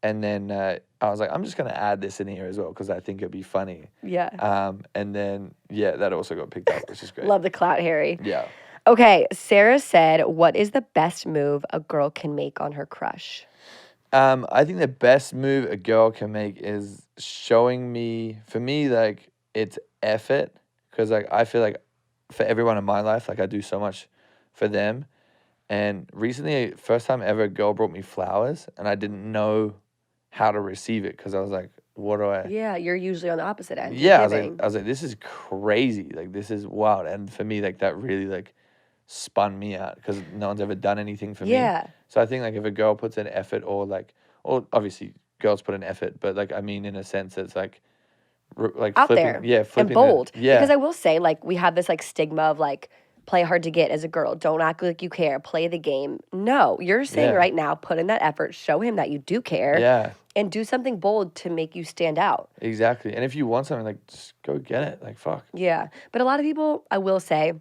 and then I was like, I'm just gonna add this in here as well because I think it'd be funny. Yeah. And then that also got picked up, which is great. Love the clout, Harry. Yeah. Okay, Sarah said, what is the best move a girl can make on her crush? I think the best move a girl can make is showing me, for me, like it's effort, because like I feel like for everyone in my life, like I do so much for them. And recently, first time ever, a girl brought me flowers, and I didn't know how to receive it because I was like, what do I? Yeah, you're usually on the opposite end. Yeah, I giving. was like, this is crazy. Like this is wild. And for me, like that really like spun me out because no one's ever done anything for me. Yeah. So I think like if a girl puts an effort or obviously girls put an effort, but like I mean in a sense it's like out flipping, there. yeah, flipping and bold. yeah. Because I will say, like, we have this like stigma of like play hard to get as a girl. Don't act like you care. Play the game. No, you're saying right now, put in that effort, show him that you do care. Yeah. And do something bold to make you stand out. Exactly. And if you want something, like just go get it. Like fuck. Yeah. But a lot of people, I will say,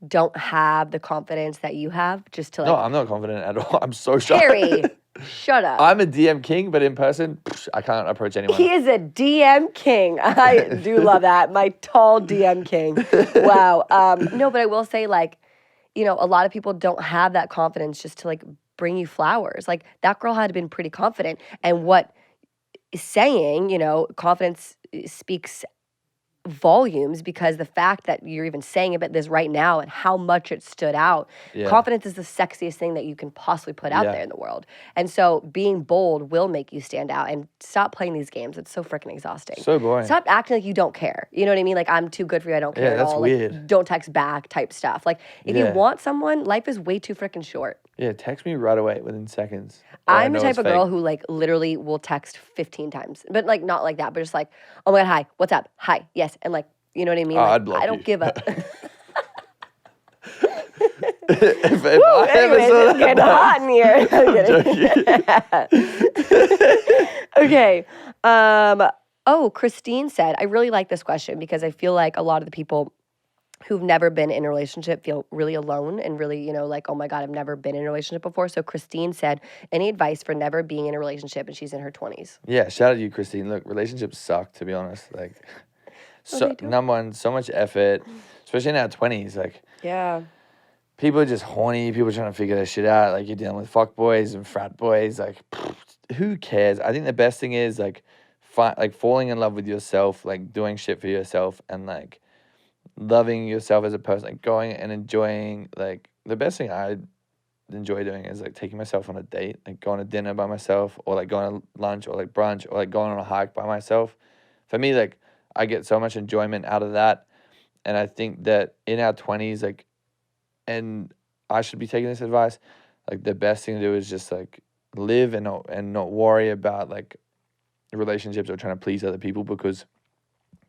don't have the confidence that you have just to like. No, I'm not confident at all. I'm so shy. Harry, Shut up. I'm a DM king, but in person, I can't approach anyone. He is a DM king. I do love that. My tall DM king. Wow. No, but I will say, like, you know, a lot of people don't have that confidence just to, like, bring you flowers. Like, that girl had been pretty confident. And what is saying, you know, confidence speaks volumes, because the fact that you're even saying about this right now and how much it stood out. Confidence is the sexiest thing that you can possibly put out there in the world. And so being bold will make you stand out. And stop playing these games. It's so freaking exhausting. So boring. Stop acting like you don't care. You know what I mean? Like, I'm too good for you, I don't care at all. That's weird. Like, don't text back type stuff. Like, if you want someone, life is way too freaking short. Yeah, text me right away within seconds. I'm the type of girl who, like, literally will text 15 times. But, like, not like that, but just like, oh my God, hi, what's up? Hi, yes. And, like, you know what I mean? Oh, like, I'd block I don't you. give up. if Anyways, it's getting hot in here. Okay. Christine said, I really like this question because I feel like a lot of the people who've never been in a relationship feel really alone and really, you know, like, oh my God, I've never been in a relationship before. So Christine said, any advice for never being in a relationship? And she's in her 20s. Yeah, shout out to you, Christine. Look, relationships suck, to be honest. Like, number one, so much effort, especially in our 20s. Like, people are just horny. People are trying to figure their shit out. Like, you're dealing with fuck boys and frat boys. Like, who cares? I think the best thing is, like, falling in love with yourself, like, doing shit for yourself, and, like, loving yourself as a person, like, going and enjoying. Like, the best thing I enjoy doing is, like, taking myself on a date, like, going to dinner by myself, or, like, going to lunch, or, like, brunch, or, like, going on a hike by myself. For me, like, I get so much enjoyment out of that. And I think that in our 20s, like, and I should be taking this advice, like, the best thing to do is just, like, live and not worry about, like, relationships or trying to please other people, because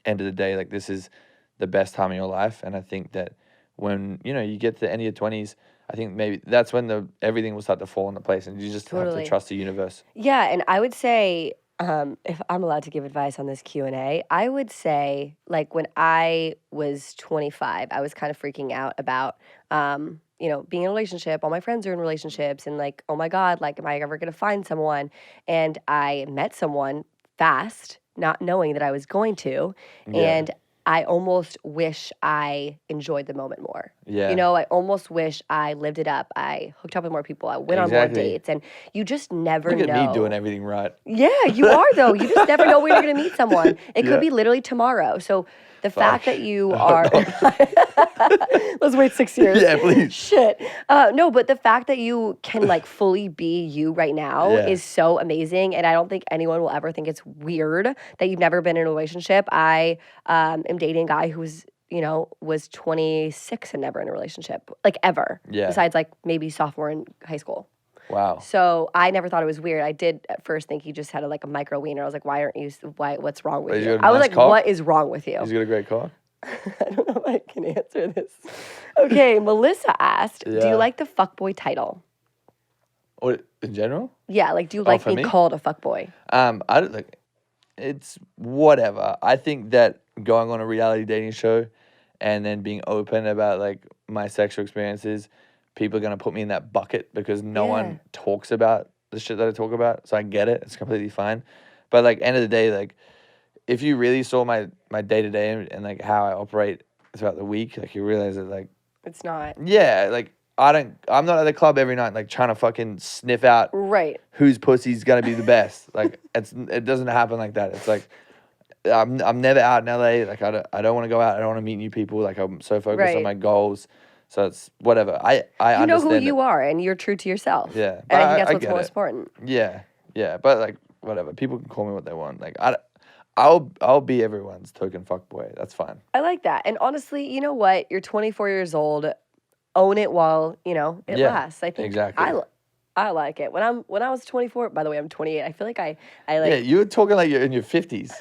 end of the day, like, this is the best time of your life. And I think that when, you know, you get to the end of your 20s, I think maybe that's when everything will start to fall into place, and you just have to trust the universe. Yeah, and I would say, if I'm allowed to give advice on this Q&A, I would say, like, when I was 25, I was kind of freaking out about, you know, being in a relationship. All my friends are in relationships, and, like, oh my God, like, am I ever going to find someone? And I met someone fast, not knowing that I was going to, and I almost wish I enjoyed the moment more. Yeah. You know, I almost wish I lived it up. I hooked up with more people. I went on more dates. And you just never know. Look at me doing everything right. Yeah, you are, though. You just never know when you're going to meet someone. It could be literally tomorrow. So the fact that you are... Let's wait 6 years. Yeah, please. Shit. No, but the fact that you can, like, fully be you right now is so amazing. And I don't think anyone will ever think it's weird that you've never been in a relationship. I am dating a guy who's, you know, was 26 and never in a relationship, like, ever. Yeah. Besides, like, maybe sophomore in high school. Wow. So I never thought it was weird. I did at first think he just had like a micro wiener. I was like, what's wrong with you? I was like, what is wrong with you? He's got a great cock. I don't know if I can answer this. Okay, Melissa asked, do you like the fuckboy title? Or in general? Yeah, like, do you like being called a fuckboy? I don't like. It's whatever. I think that going on a reality dating show and then being open about, like, my sexual experiences, people are going to put me in that bucket because no one talks about the shit that I talk about. So I get it. It's completely fine. But, like, end of the day, like, if you really saw my day-to-day and, like, how I operate throughout the week, like, you realize that, like... It's not. Yeah, like, I'm not at the club every night, like, trying to fucking sniff out whose pussy's going to be the best. Like, it doesn't happen like that. It's like, I'm never out in LA. Like, I don't want to go out. I don't want to meet new people. Like, I'm so focused on my goals. So it's whatever. I you know who you are, and you're true to yourself. Yeah. And I think that's what's most important. Yeah. Yeah. But, like, whatever. People can call me what they want. Like, I'll be everyone's token fuckboy. That's fine. I like that. And honestly, you know what? You're 24 years old. Own it while, you know, it lasts. I think I like it. When I was 24, by the way, I'm 28. I feel like I like... Yeah, you were talking like you're in your 50s.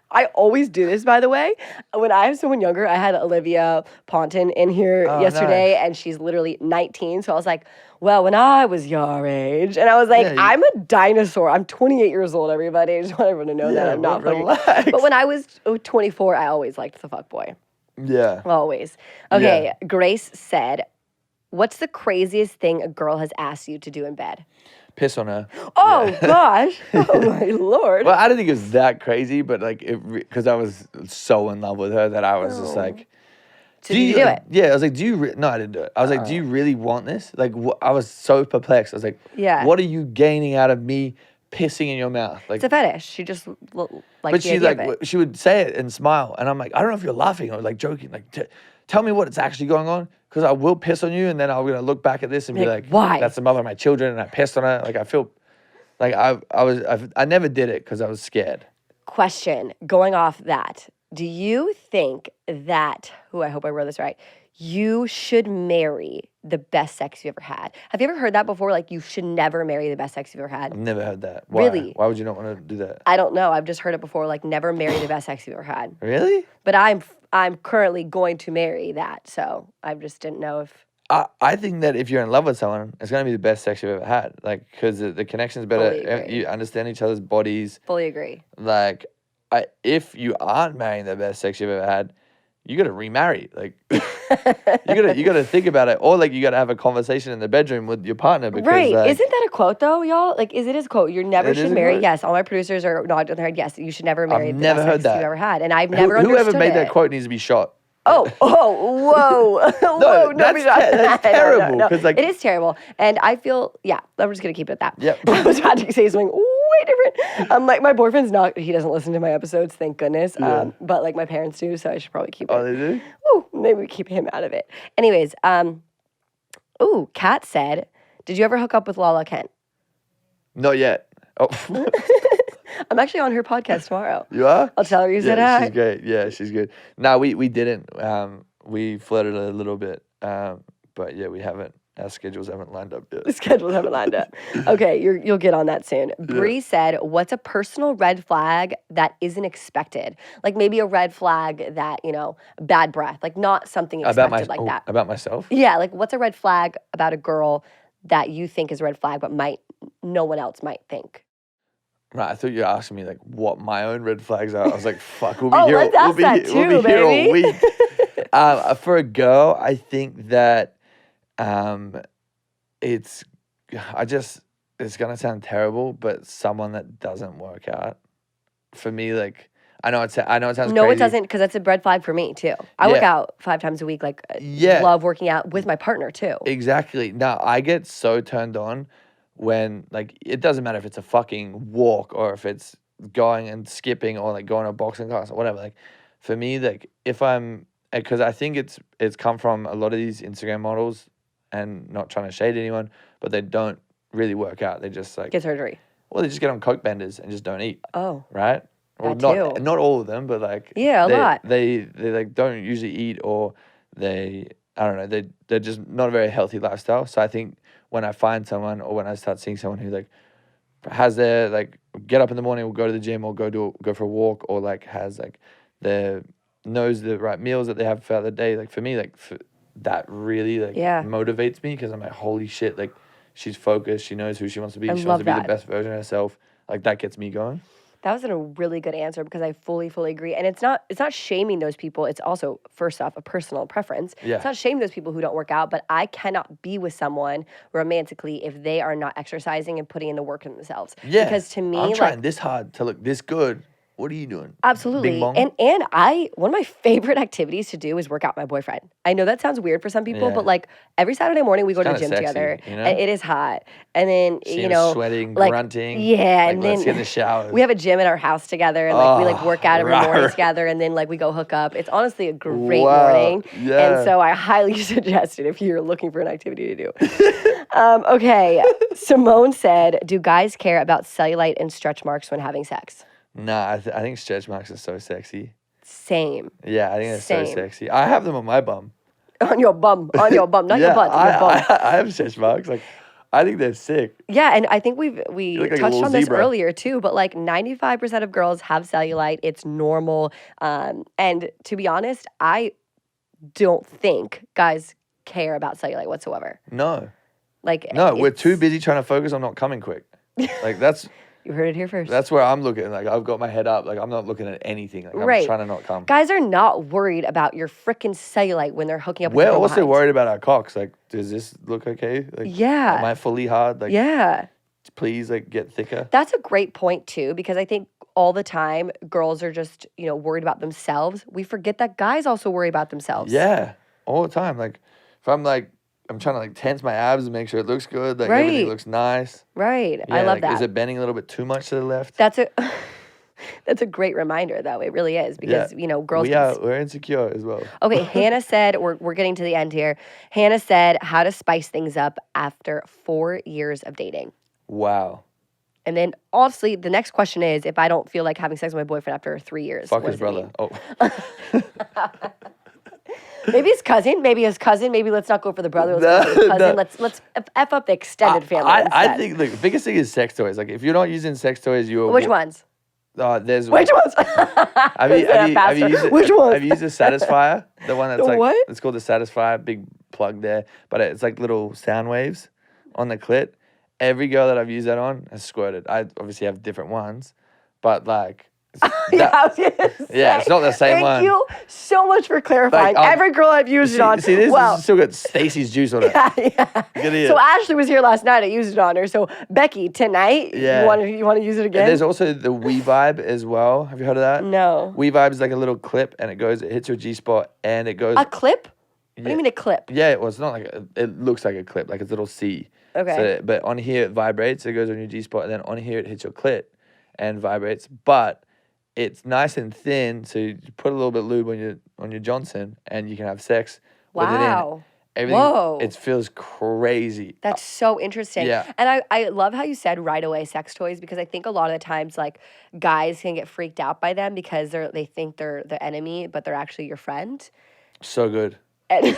I always do this, by the way. When I have someone younger, I had Olivia Ponton in here yesterday, and she's literally 19. So I was like, well, when I was your age, and I was like, I'm a dinosaur. I'm 28 years old, everybody. I just want everyone to know that I'm not fucking... But when I was 24, I always liked the fuckboy. Yeah. Always. Okay, Grace said, what's the craziest thing a girl has asked you to do in bed? piss on her. Oh gosh. Oh my lord. Well, I didn't think it was that crazy, but like, because I was so in love with her that I was just like, So did you do it? Yeah, I was like, no, I didn't do it. I was like, do you really want this? Like, I was so perplexed. I was like, what are you gaining out of me pissing in your mouth? Like, it's a fetish. She just like. But she she would say it and smile, and I'm like, I don't know if you're laughing or like joking. Like, tell me what it's actually going on, because I will piss on you, and then I'm gonna look back at this and be like, why? That's the mother of my children, and I pissed on her. Like, I feel like I never did it because I was scared. Question, going off that, do you think that, I hope I wrote this right, you should marry the best sex you ever had? Have you ever heard that before? Like, you should never marry the best sex you've ever had? I've never heard that. Why? Really? Why would you not want to do that? I don't know. I've just heard it before, like, never marry the best sex you've ever had. Really? But I'm currently going to marry that, so I just didn't know if... I think that if you're in love with someone, it's going to be the best sex you've ever had. Like, because the connection's better. You understand each other's bodies. Fully agree. Like, if you aren't marrying the best sex you've ever had, you got to remarry. Like, you got to think about it, or like you got to have a conversation in the bedroom with your partner. Because, right? like, isn't that a quote though, y'all? Like, is it his quote? You never should marry. Yes, all my producers are nodding their head. Yes, you should never marry the best sex you've ever had, and I've never understood whoever made it. that quote needs to be shot. Whoa, whoa, that's terrible. No. Like, it is terrible, and I feel, I'm just gonna keep it at that. Yep. I was about to say something way different. Like, my boyfriend's he doesn't listen to my episodes, thank goodness. Yeah. But like my parents do, so I should probably keep it. Oh, they do? Ooh, maybe we keep him out of it. Anyways, Kat said, did you ever hook up with Lala Kent? Not yet. Oh. I'm actually on her podcast tomorrow. You are? I'll tell her you said hi. She's great. Yeah, she's good. No, we didn't. We flirted a little bit. But yeah, we haven't. Our schedules haven't lined up yet. The schedules haven't lined up. Okay, you'll get on that soon. Bree said, what's a personal red flag that isn't expected? Like maybe a red flag that, bad breath. Like not something expected like that. About myself? Yeah, like what's a red flag about a girl that you think is a red flag but no one else might think? Right, I thought you were asking me like what my own red flags are. I was like, "Fuck, we'll be here. We'll be here all week." For a girl, I think that it's gonna sound terrible, but someone that doesn't work out. For me, like I know it sounds crazy. No, it doesn't, because that's a red flag for me too. I work out 5 times a week. Like, love working out with my partner too. Exactly. Now I get so turned on when, like, it doesn't matter if it's a fucking walk or if it's going and skipping or like going to a boxing class or whatever. Like, for me, like because I think it's come from a lot of these Instagram models, and not trying to shade anyone, but they don't really work out. They just like get surgery. Well, they just get on coke benders and just don't eat. Oh, right. Well, not all of them, but like a lot. They like don't usually eat, or I don't know. They're just not a very healthy lifestyle. So I think when I find someone, or when I start seeing someone who like has their like get up in the morning, or go to the gym, or go for a walk, or like has like knows the right meals that they have throughout the day. Like for me, like that really like motivates me, because I'm like, holy shit, like she's focused, she knows who she wants to be, she wants to be the best version of herself. Like that gets me going. That was a really good answer, because I fully agree. And it's not shaming those people. It's also, first off, a personal preference. Yeah. It's not shaming those people who don't work out, but I cannot be with someone romantically if they are not exercising and putting in the work in themselves. Yeah. Because to me, I'm trying this hard to look this good. What are you doing? Absolutely. Bing bong? And one of my favorite activities to do is work out with my boyfriend. I know that sounds weird for some people, but like every Saturday morning we go to the gym together. You know? And it is hot. And then, sweating, like, grunting. Yeah. Like, and let's then get in the showers. We have a gym in our house together, and like we like work out every morning together, and then like we go hook up. It's honestly a great morning. Yeah. And so I highly suggest it if you're looking for an activity to do. Okay. Simone said, do guys care about cellulite and stretch marks when having sex? Nah, I think stretch marks are so sexy. Same. Yeah, I think they're so sexy. I have them on my bum. On your bum, not your butt, your bum. I have stretch marks. Like, I think they're sick. Yeah, and I think we like touched on this earlier too, but like 95% of girls have cellulite. It's normal. And to be honest, I don't think guys care about cellulite whatsoever. No. Like, no, we're too busy trying to focus on not coming quick. Like, that's... You heard it here first. That's where I'm looking. Like, I've got my head up. Like, I'm not looking at anything. Like, I'm trying to not come. Guys are not worried about your freaking cellulite when they're hooking up with We're also worried about our cocks. Like, does this look okay? Like, yeah. Am I fully hard? Like, yeah. please like get thicker. That's a great point too, because I think all the time girls are just, worried about themselves. We forget that guys also worry about themselves. Yeah, all the time. Like if I'm trying to like tense my abs and make sure it looks good, like everything looks nice. Right. Yeah, I love like, that. Is it bending a little bit too much to the left? That's a great reminder, though. It really is, because girls. We're insecure as well. Okay, Hannah said we're getting to the end here. Hannah said how to spice things up after 4 years of dating. Wow. And then, obviously, the next question is, if I don't feel like having sex with my boyfriend after 3 years, fuck his brother. Oh. Maybe his cousin. Maybe let's not go for the brother. Let's go for the cousin. No. Let's F up the extended family I think the biggest thing is sex toys. Like if you're not using sex toys, Which ones? There's Which ones? Have you used Which ones? Have you used the Satisfier? The one that's The what? It's called the Satisfier. Big plug there, but it's like little sound waves on the clit. Every girl that I've used that on has squirted. I obviously have different ones, but like. It's not the same one. Thank you so much for clarifying. Every girl I've used it on. See, this is still got Stacy's juice on it. Yeah. So Ashley was here last night. I used it on her. So Becky, tonight, you want to use it again? And there's also the We Vibe as well. Have you heard of that? No. We Vibe is like a little clip, and it hits your G spot, and it goes. A clip? What do you mean a clip? Yeah, well, it's not like it looks like a clip, like it's a little C. Okay. So, but on here it vibrates. It goes on your G spot, and then on here it hits your clit, and vibrates. But it's nice and thin, so you put a little bit of lube on your Johnson, and you can have sex with it in. Everything, Whoa. It feels crazy. That's so interesting. Yeah. And I love how you said right away sex toys, because I think a lot of the times like guys can get freaked out by them because they think they're the enemy, but they're actually your friend. So good. And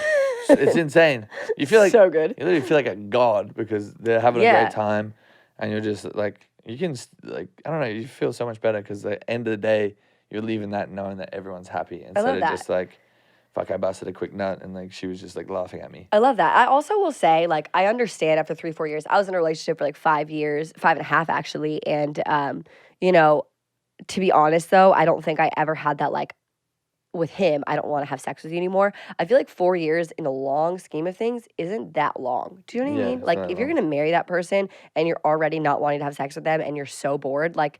it's insane. You feel like so good. You literally feel like a god because they're having a great time, and you're just like you can like I don't know. You feel so much better because at the end of the day, you're leaving that knowing that everyone's happy instead of just like, fuck, I busted a quick nut and like she was just like laughing at me. I love that. I also will say, like, I understand after 3-4 years. I was in a relationship for like 5 years, 5.5 actually, and to be honest though, I don't think I ever had that like. With him, I don't want to have sex with you anymore. I feel like 4 years in the long scheme of things isn't that long. Do you know what I mean? Like, if you're going to marry that person and you're already not wanting to have sex with them and you're so bored, like,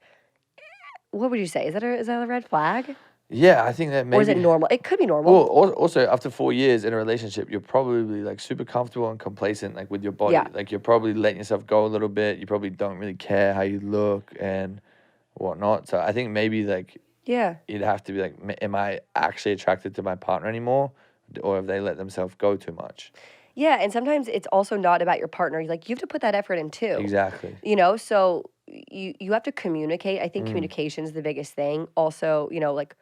what would you say? Is that a red flag? Yeah, I think that maybe. Or is it normal? It could be normal. Well, also, after 4 years in a relationship, you're probably, like, super comfortable and complacent, like, with your body. Yeah. Like, you're probably letting yourself go a little bit. You probably don't really care how you look and whatnot. So I think maybe, like... Yeah. You'd have to be like, am I actually attracted to my partner anymore? Or have they let themselves go too much? Yeah, and sometimes it's also not about your partner. Like, you have to put that effort in too. Exactly. So you have to communicate. I think communication is the biggest thing. Also, like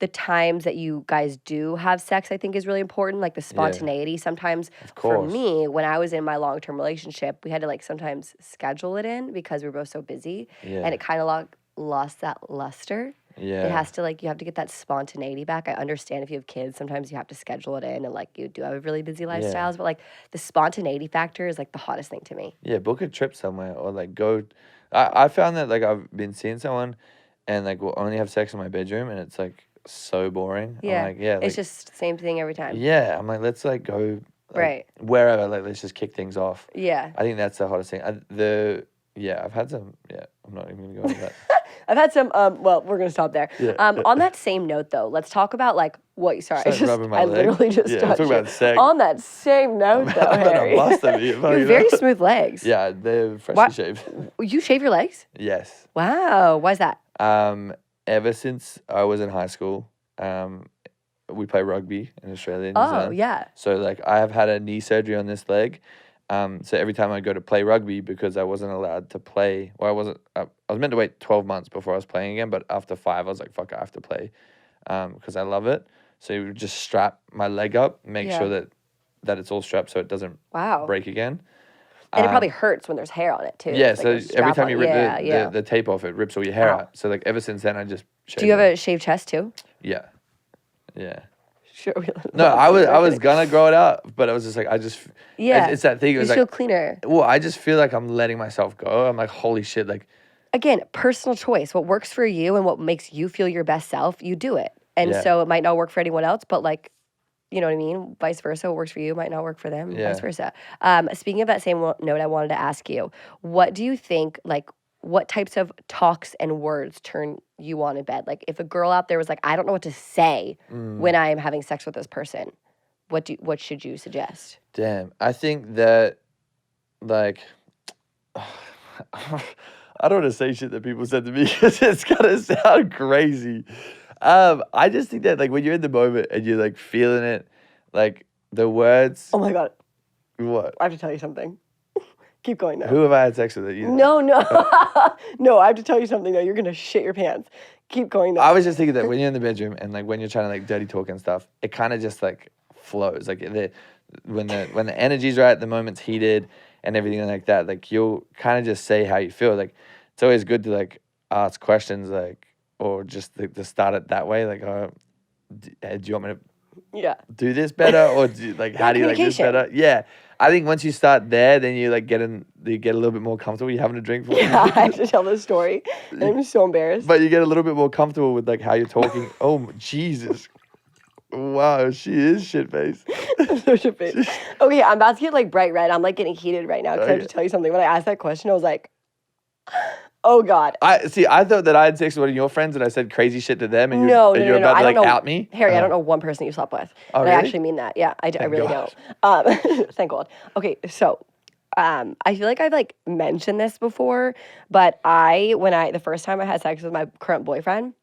the times that you guys do have sex, I think is really important. Like the spontaneity. Yeah. Sometimes for me, when I was in my long-term relationship, we had to like sometimes schedule it in because we were both so busy. Yeah. And it kind of lost that luster. Yeah. It has to you have to get that spontaneity back. I understand if you have kids, sometimes you have to schedule it in and like you do have really busy lifestyles, but like the spontaneity factor is like the hottest thing to me. Yeah, book a trip somewhere or like go. I found that like I've been seeing someone and like we'll only have sex in my bedroom and it's like so boring. Yeah. I'm like, it's just same thing every time. Yeah. I'm like, let's like go wherever, like let's just kick things off. Yeah. I think that's the hottest thing. I've had some, I'm not even gonna go into that. I've had some, well, we're going to stop there. Yeah. On that same note, though, let's talk about, like, what, sorry, I leg. literally just touched talk about sex. On that same note, though, Harry. You have very smooth legs. Yeah, they're freshly shaved. You shave your legs? Yes. Wow. Why is that? Ever since I was in high school, we play rugby in Australia and New Zealand. Oh, yeah. So, like, I have had a knee surgery on this leg. So every time I go to play rugby, because I wasn't allowed to play, I was meant to wait 12 months before I was playing again, but after 5, I was like, fuck, I have to play, because I love it. So you would just strap my leg up, make sure that it's all strapped so it doesn't break again. And it probably hurts when there's hair on it, too. Yeah, so every time you rip the tape off, it rips all your hair out. So, like, ever since then, I just shaved. Do you have a shaved chest, too? Yeah. Yeah. Sure. No, I was gonna grow it out, but I was just like, it's that thing. It was you feel cleaner. Well, I just feel like I'm letting myself go. I'm like, holy shit, like. Again, personal choice. What works for you and what makes you feel your best self, you do it. And so it might not work for anyone else, but like, you know what I mean? Vice versa. What works for you might not work for them. Yeah. Vice versa. Speaking of that same note, I wanted to ask you, what do you think, like, what types of talks and words turn you on in bed? Like, if a girl out there was like, I don't know what to say when I am having sex with this person, what should you suggest? Damn. I think that, like, I don't want to say shit that people said to me because it's gonna sound crazy. I just think that, like, when you're in the moment and you're like feeling it, like the words. Oh my God. What? I have to tell you something. Keep going now. Who have I had sex with? That you No. No, I have to tell you something though. You're gonna shit your pants. Keep going now. I was just thinking that when you're in the bedroom and like when you're trying to like dirty talk and stuff, it kind of just like flows. Like when the energy's right, the moment's heated and everything like that, like you'll kind of just say how you feel. Like it's always good to like ask questions, like, or just to start it that way. Like, do you want me to do this better, or how do you like this better? Yeah, I think once you start there, then you like you get a little bit more comfortable. You're having a drink for it. Yeah, I have to tell this story. And I'm so embarrassed. But you get a little bit more comfortable with like how you're talking. Oh Jesus. Wow, she is shit-faced. I'm so shit-faced. Okay, I'm about to get like bright red. I'm like getting heated right now because I have to tell you something. When I asked that question, I was like, oh God. I thought that I had sex with one of your friends and I said crazy shit to them and you're no, about to like out me. Harry, I don't know one person you slept with. Oh, and really? I actually mean that. Yeah, I really don't. Thank God. Okay, so I feel like I've like mentioned this before, but the first time I had sex with my current boyfriend,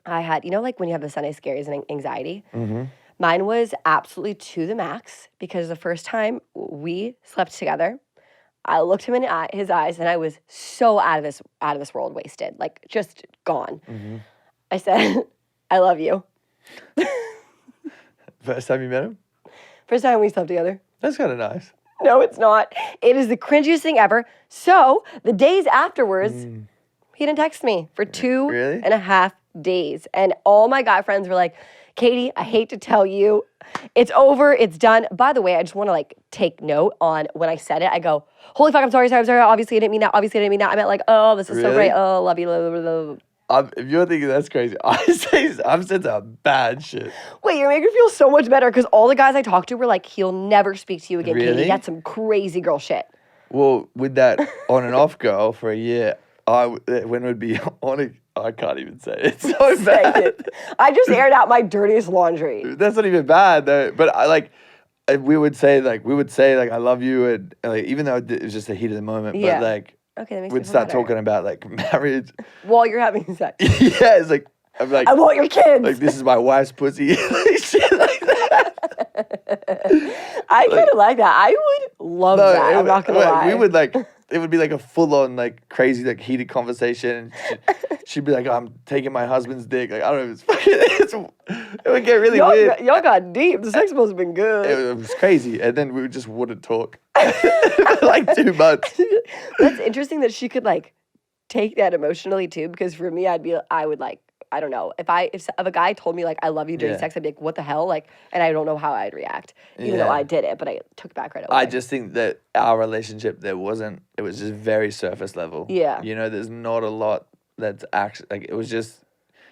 I had, you know, like when you have the Sunday scaries and anxiety, mine was absolutely to the max because the first time we slept together, I looked him in his eyes and I was so out of this world, wasted, like just gone. I said, I love you. First time you met him? First time we slept together. That's kind of nice. No, it's not. It is the cringiest thing ever. So the days afterwards, he didn't text me for 2.5 days. And all my guy friends were like, Katie, I hate to tell you, it's over, it's done. By the way, I just want to like take note on when I said it, I go, holy fuck, I'm sorry. Obviously I didn't mean that. I meant like, oh, this is so great. Oh, love you. If you're thinking that's crazy, I've said some bad shit. Wait, you're making me feel so much better because all the guys I talked to were like, he'll never speak to you again, Really? Katie. That's some crazy girl shit. Well, with that on and off girl for a year, when it would be on I can't even say it. It's so bad. I just aired out my dirtiest laundry. That's not even bad though. But we would say I love you, and like even though it was just the heat of the moment, but like okay, that makes we'd start talking about like marriage while you're having sex. Yeah, it's like I'm like, I want your kids. Like this is my wife's pussy, like, shit like that. I kind of like that. I would love that. I'm not gonna lie. We would like. It would be like a full-on, like, crazy, like, heated conversation. She'd be like, oh, I'm taking my husband's dick. Like, I don't know. It would get really weird. Y'all got deep. The sex must have been good. It was crazy. And then we just wouldn't talk for like 2 months. That's interesting that she could, like, take that emotionally, too. Because for me, I would, like, I don't know. If a guy told me, like, I love you during sex, I'd be like, what the hell? Like, and I don't know how I'd react. Even though I did it, but I took back right away. I just think that our relationship, it was just very surface level. Yeah. You know, there's not a lot that's actually, like, it was just,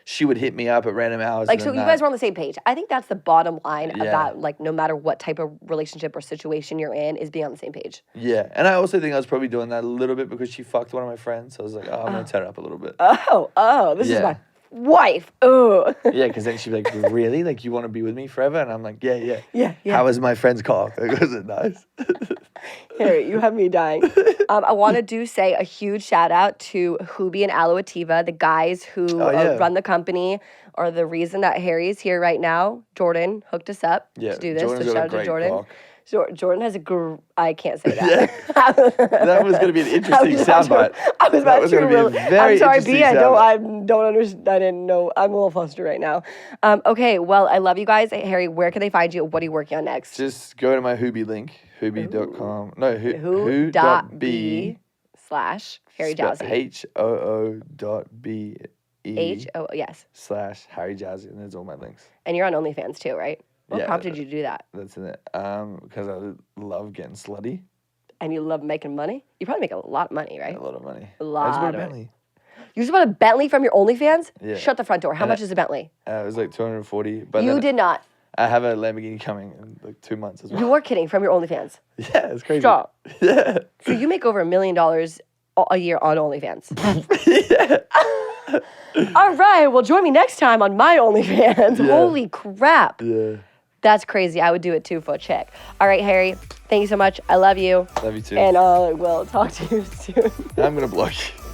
she would hit me up at random hours. Like, so you guys were on the same page. I think that's the bottom line of that, like, no matter what type of relationship or situation you're in, is being on the same page. Yeah. And I also think I was probably doing that a little bit because she fucked one of my friends. So I was like, I'm going to turn it up a little bit. This is my wife. Oh. Yeah, because then she'd be like, really? Like, you want to be with me forever? And I'm like, yeah. How was my friend's cock? Like, was it nice? Harry, you have me dying. I want to say a huge shout out to Hubi and Aloativa, the guys who run the company, are the reason that Harry is here right now. Jordan hooked us up to do this. Jordan's so shout out to Jordan. Cock. Jordan has I can't say that. That was going to be an interesting soundbite. I was about to really. I'm sorry, B. I don't understand. I didn't know. I'm a little flustered right now. Okay, well, I love you guys. Harry, where can they find you? What are you working on next? Just go to my Hubi link, hubi.com. No, who.b/Harry Jowsey. HOO.be. yes. /Harry Jowsey, and there's all my links. And you're on OnlyFans too, right? What prompted you to do that? That's in it. Because I love getting slutty. And you love making money? You probably make a lot of money, right? A lot of money. A lot. I just bought a Bentley. You just bought a Bentley from your OnlyFans? Yeah. Shut the front door. How much is a Bentley? It was like $240. But you did not. I have a Lamborghini coming in like 2 months as well. You are kidding, from your OnlyFans. Yeah, it's crazy. Stop. Yeah. So you make over $1 million a year on OnlyFans. Yeah. All right, well, join me next time on my OnlyFans. Yeah. Holy crap. Yeah. That's crazy. I would do it too for a check. All right, Harry, thank you so much. I love you. Love you too. And we'll talk to you soon. I'm going to block you.